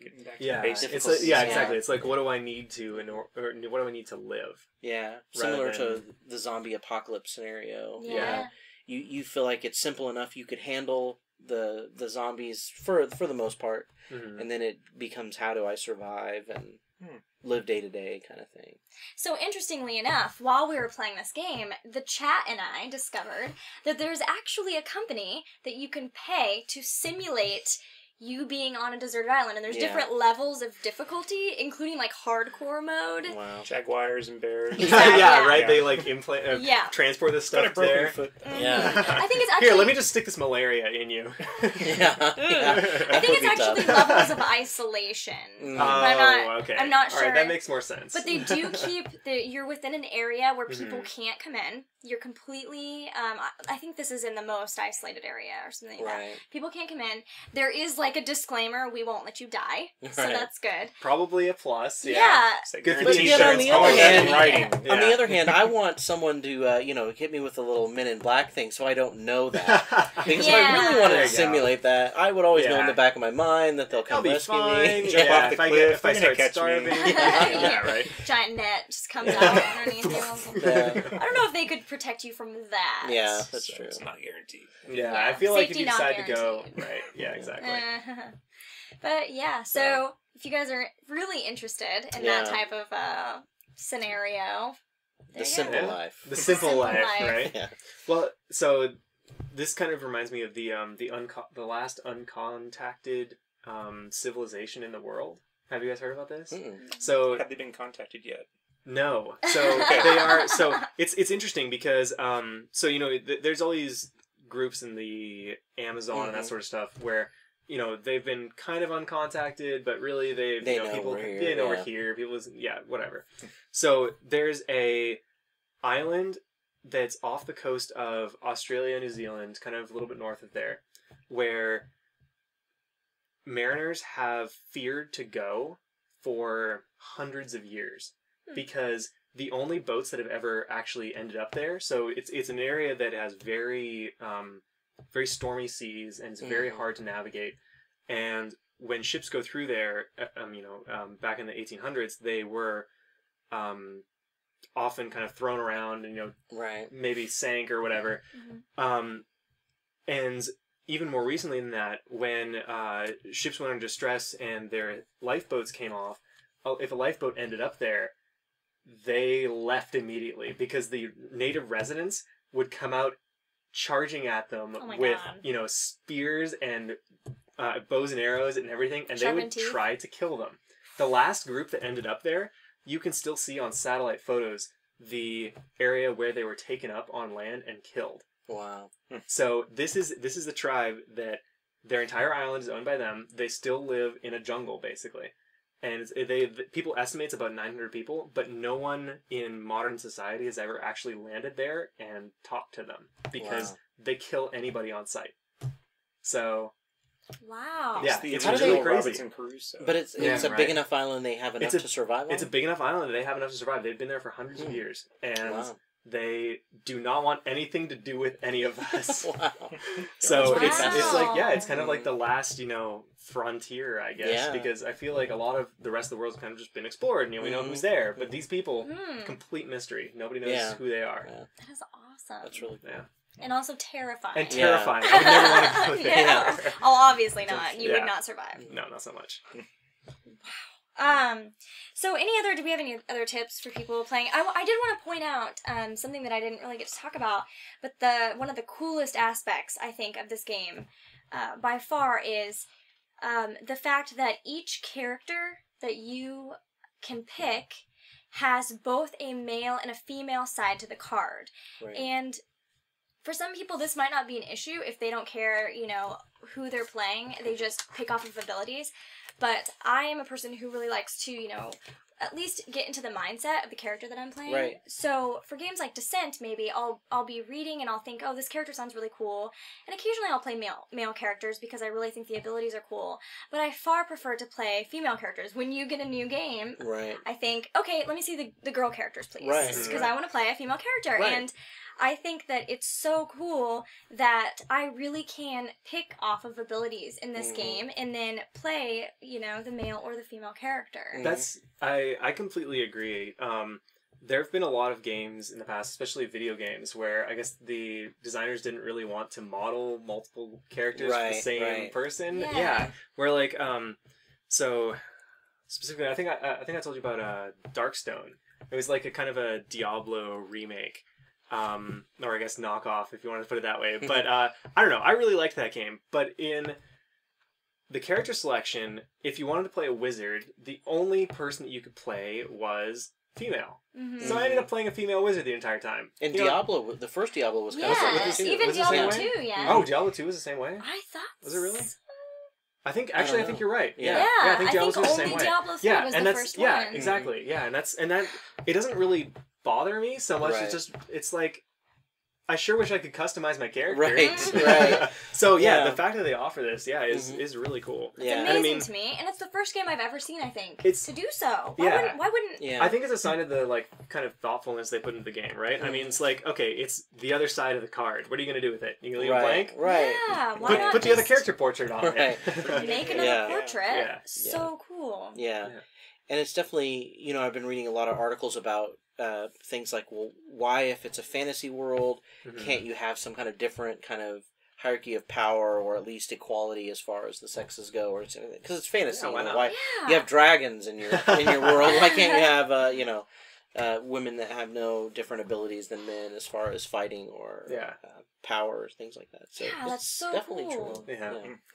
getting back to basic. It's like, exactly. It's like, what do I need to or what do I need to live? Yeah, similar to the zombie apocalypse scenario. Yeah. You feel like it's simple enough you could handle the zombies for the most part, and then it becomes how do I survive and live day to day kind of thing. So interestingly enough, while we were playing this game, the chat and I discovered that there's actually a company that you can pay to simulate you being on a deserted island, and there's different levels of difficulty, including like hardcore mode. Wow. Jaguars and bears. Right. They like transport this stuff there. Foot. Yeah. I think it's actually here. Let me just stick this malaria in you. I think it's actually levels of isolation. I'm not sure. All right, that makes more sense. But they do keep you're within an area where people can't come in. You're completely. I think this is in the most isolated area or something like that. People can't come in. There is like a disclaimer: we won't let you die, so that's good. Probably a plus. Yeah. Good for But t-shirts. on the other hand, writing. On the other hand, I want someone to hit me with a little Men in Black thing, so I don't know that. Because if I really wanted to simulate that, I would always know in the back of my mind that they'll come rescue me. Jump off the cliff. If I start starving. Right. Giant net just comes out underneath you. I don't know if they could protect you from that. Yeah, that's true. It's not guaranteed. Yeah, I feel like if Safety you not decide to go, guaranteed. right? Yeah, exactly. But yeah, so if you guys are really interested in that type of scenario, The simple life. The simple life, right? Yeah. Well, so this kind of reminds me of the last uncontacted civilization in in the Have you guys heard about this? So have they been contacted yet? No. So they are. So it's interesting because there's all these groups in the Amazon and that sort of stuff where they've been kind of uncontacted, but really they know we're here. People, whatever. So there's a island that's off the coast of Australia, New Zealand, kind of a little bit north of there, where mariners have feared to go for hundreds of years because the only boats that have ever actually ended up there. So it's an area that has very very stormy seas and it's very hard to navigate. And when ships go through there, back in the 1800s, they were often kind of thrown around and maybe sank or whatever. And even more recently than that, when ships went under distress and their lifeboats came off, if a lifeboat ended up there, they left immediately because the native residents would come out charging at them with, spears and bows and arrows and everything, and they would try to kill them. The last group that ended up there, you can still see on satellite photos the area where they were taken up on land and killed. Wow. So this is the tribe that their entire island is owned by them. They still live in a jungle, basically. And people estimate it's about 900 people, but no one in modern society has ever actually landed there and talked to them because they kill anybody on sight. So... Wow. Yeah, it's really crazy. Robinson Crusoe. But it's a big enough island they have enough to survive on? It's a big enough island they have enough to survive. They've been there for hundreds of years. And they do not want anything to do with any of us. Wow. So it's like, it's kind of like the last, frontier, I guess. Yeah. Because I feel like a lot of the rest of the world's kind of just been explored. We know who's there. But these people, complete mystery. Nobody knows who they are. Yeah. That is awesome. That's really cool. Yeah. And also terrifying. And terrifying. I would never want to go there. Yeah. Oh, obviously not. You would not survive. No, not so much. So do we have any other tips for people playing? I did want to point out something that I didn't really get to talk about, but one of the coolest aspects, I think, of this game by far is the fact that each character that you can pick has both a male and a female side to the card. Right. And for some people, this might not be an issue if they don't care, who they're playing. They just pick off of abilities. But I am a person who really likes to, at least get into the mindset of the character that I'm playing. Right. So for games like Descent, maybe I'll be reading and I'll think, oh, this character sounds really cool. And occasionally I'll play male characters because I really think the abilities are cool. But I far prefer to play female characters. When you get a new game, I think, okay, let me see the girl characters, please. Right. Because I want to play a female character. Right. And I think that it's so cool that I really can pick off of abilities in this game and then play, the male or the female character. I completely agree. There have been a lot of games in the past, especially video games, where I guess the designers didn't really want to model multiple characters for the same person. Yeah. Where so specifically, I think I told you about Darkstone. It was like a kind of a Diablo remake. Or I guess knockoff, if you want to put it that way. But I don't know. I really liked that game. But in the character selection, if you wanted to play a wizard, the only person that you could play was female. Mm-hmm. So I ended up playing a female wizard the entire time. And Diablo, the first Diablo was kind of even Diablo 2, Oh, Diablo 2 was the same way? I thought Was it really? I think you're right. Yeah, I think Diablo 2 was the same way. Diablo 3 was the first one. Yeah, exactly. Yeah, and that it doesn't really bother me so much. Right. It's like I sure wish I could customize my character. Right. So the fact that they offer this, is really cool. It's amazing to me, and it's the first game I've ever seen, I think, to do so. Why wouldn't? Yeah. I think it's a sign of the kind of thoughtfulness they put into the game, right? I mean, it's like, okay, it's the other side of the card. What are you going to do with it? You going to leave it blank? Right. Yeah. Why not put the other character portrait on it. Make another portrait. Yeah. So cool. Yeah. And it's definitely, I've been reading a lot of articles about things like, well, why, if it's a fantasy world, can't you have some kind of different kind of hierarchy of power, or at least equality as far as the sexes go, or something? Because it's fantasy. Yeah, why not? You have dragons in your world. Why can't you have women that have no different abilities than men as far as fighting or powers, things like that? So that's so definitely cool. true. Yeah.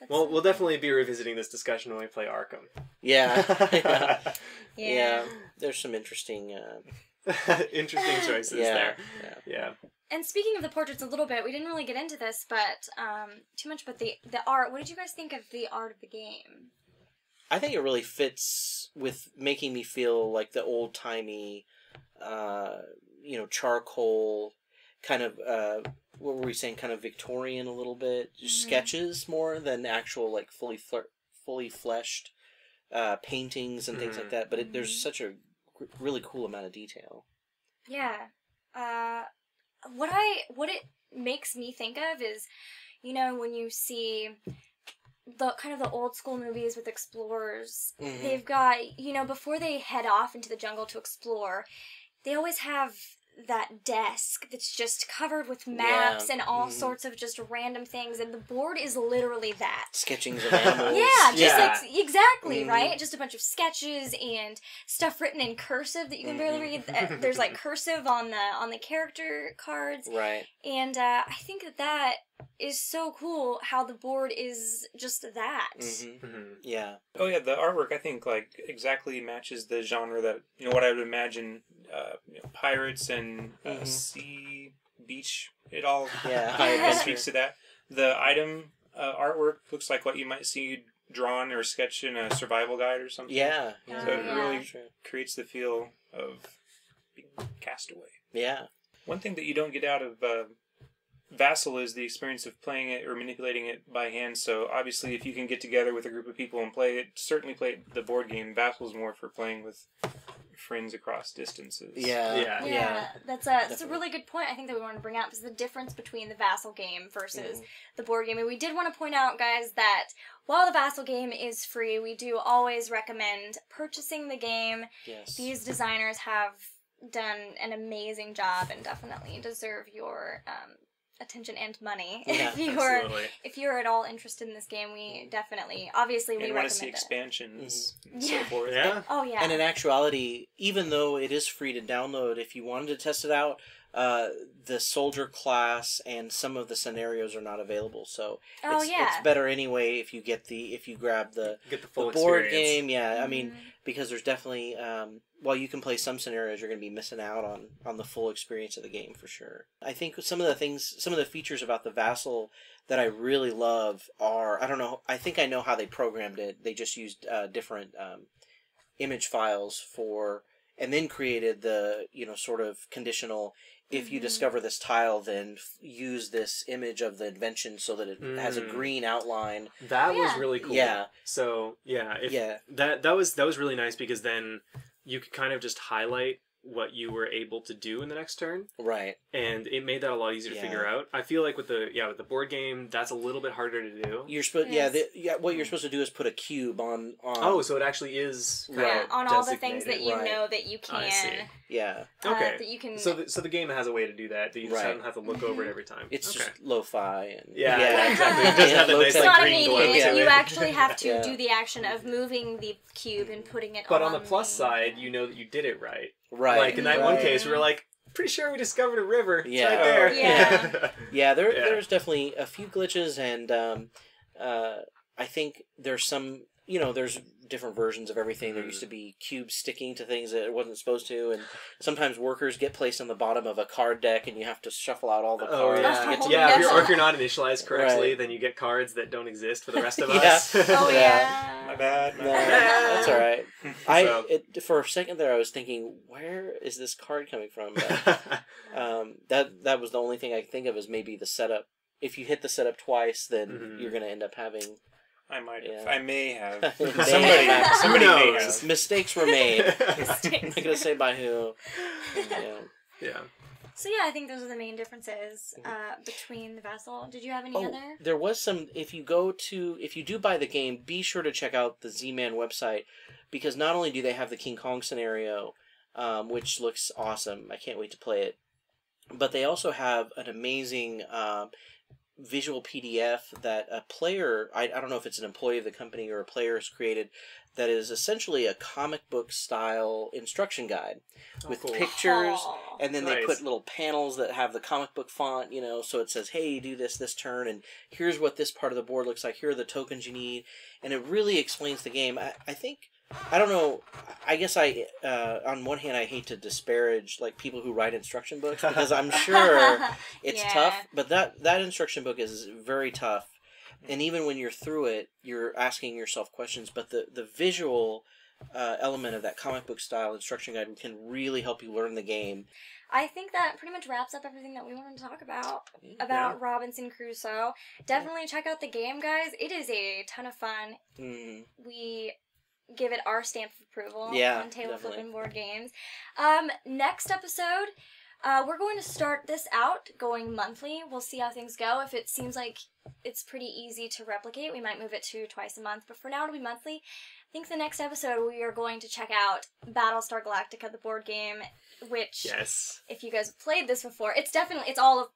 Well, we'll definitely be revisiting this discussion when we play Arkham. Yeah. There's some interesting choices there. Yeah. And speaking of the portraits a little bit, we didn't really get into this, but too much. But the art. What did you guys think of the art of the game? I think it really fits with making me feel like the old timey, charcoal kind of. What were we saying? Kind of Victorian a little bit, sketches more than actual fully fleshed paintings and things like that. But there's such a really cool amount of detail. Yeah. What it makes me think of is, when you see the kind of the old school movies with explorers, they've got, before they head off into the jungle to explore, they always have that desk that's just covered with maps and all sorts of just random things, and the board is literally that. Sketchings of animals. Like, exactly, right? Just a bunch of sketches and stuff written in cursive that you can barely read. There's like cursive on the character cards. Right. And I think that is so cool how the board is just that. Yeah. Oh yeah, the artwork I think like exactly matches the genre that what I would imagine pirates and sea beach. It all speaks to that. The item artwork looks like what you might see drawn or sketched in a survival guide or something. Yeah. So it really creates the feel of being cast away. Yeah. One thing that you don't get out of Vassal is the experience of playing it or manipulating it by hand. So obviously, if you can get together with a group of people and play it, certainly play the board game. Vassal is more for playing with friends across distances. Yeah. That's a really good point. I think that we want to bring out is the difference between the Vassal game versus the board game. And we did want to point out, guys, that while the Vassal game is free, we do always recommend purchasing the game. Yes. These designers have done an amazing job and definitely deserve your attention and money. If you're at all interested in this game, we definitely, obviously, we recommend it. Want to see expansions and so forth. Oh yeah. And in actuality, even though it is free to download, if you wanted to test it out, the soldier class and some of the scenarios are not available. So it's better anyway if you grab the full board experience. game. I mean, because there's definitely while you can play some scenarios, you're going to be missing out on the full experience of the game for sure. I think some of the features about the Vassal that I really love are, I think I know how they programmed it. They just used different image files and then created the, sort of conditional, if you discover this tile, then use this image of the invention so that it has a green outline. That was really cool. Yeah. So, that was really nice because then you could kind of just highlight what you were able to do in the next turn. Right. And it made that a lot easier to figure out. I feel like with the board game, that's a little bit harder to do. You're supposed what you're supposed to do is put a cube on Oh, so it actually is on all the things that you know that you can. I see. Yeah. Okay. That you can. So the game has a way to do that you just don't have to look over it every time. It's just lo-fi and exactly. It doesn't have the nice it's not green glow immediate. to You it. actually have to do the action of moving the cube and putting it But on on the plus side, you know that you did it right. Right. Like in that one case, we were like, pretty sure we discovered a river. It's Yeah. right there. There's definitely a few glitches, and I think there's some, there's different versions of everything. There used to be cubes sticking to things that it wasn't supposed to, and sometimes workers get placed on the bottom of a card deck, and you have to shuffle out all the cards to get to the if you're not initialized correctly, then you get cards that don't exist for the rest of us. My bad. That's all right. For a second there, I was thinking, where is this card coming from? But, that was the only thing I could think of is maybe the setup. If you hit the setup twice, then you're going to end up having. I might have. I may have. Somebody may have. Mistakes were made. I'm not going to say by who. Yeah. So I think those are the main differences between the Vassal. Did you have any other? There was some. If you do buy the game, be sure to check out the Z-Man website, because not only do they have the King Kong scenario, which looks awesome. I can't wait to play it. But they also have an amazing visual PDF that a player, I don't know if it's an employee of the company or a player has created, that is essentially a comic book style instruction guide with pictures, and then they put little panels that have the comic book font, so it says, hey, do this turn, and here's what this part of the board looks like, here are the tokens you need, and it really explains the game. I think, I don't know, I guess on one hand I hate to disparage people who write instruction books, because I'm sure it's tough, but that instruction book is very tough, and even when you're through it, you're asking yourself questions, but the visual element of that comic book style instruction guide can really help you learn the game. I think that pretty much wraps up everything that we wanted to talk about Robinson Crusoe. Definitely check out the game, guys. It is a ton of fun. We give it our stamp of approval on Table Flippin' Board Games. Next episode, We're going to start this out going monthly. We'll see how things go. If it seems like it's pretty easy to replicate, we might move it to twice a month. But for now, it'll be monthly. I think the next episode we are going to check out Battlestar Galactica, the board game, which, if you guys have played this before, it's all of,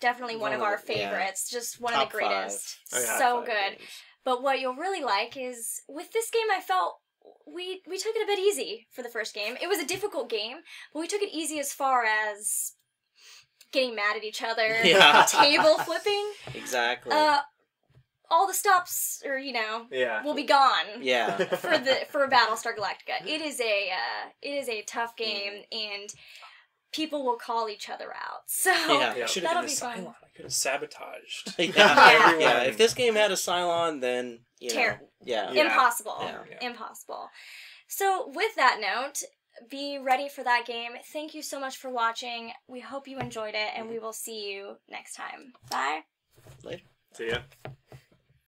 definitely one of our favorites. Yeah. Just one of the greatest. So good. Games. But what you'll really like is, with this game, I felt we took it a bit easy for the first game. It was a difficult game, but we took it easy as far as getting mad at each other, table flipping. Exactly. All the stops, will be gone. Yeah. for Battlestar Galactica, it is a tough game, and people will call each other out. So that'll be fun. I could have sabotaged. Yeah. If this game had a Cylon, then impossible. Impossible. So with that note, be ready for that game. Thank you so much for watching. We hope you enjoyed it, and we will see you next time. Bye. Later. See ya.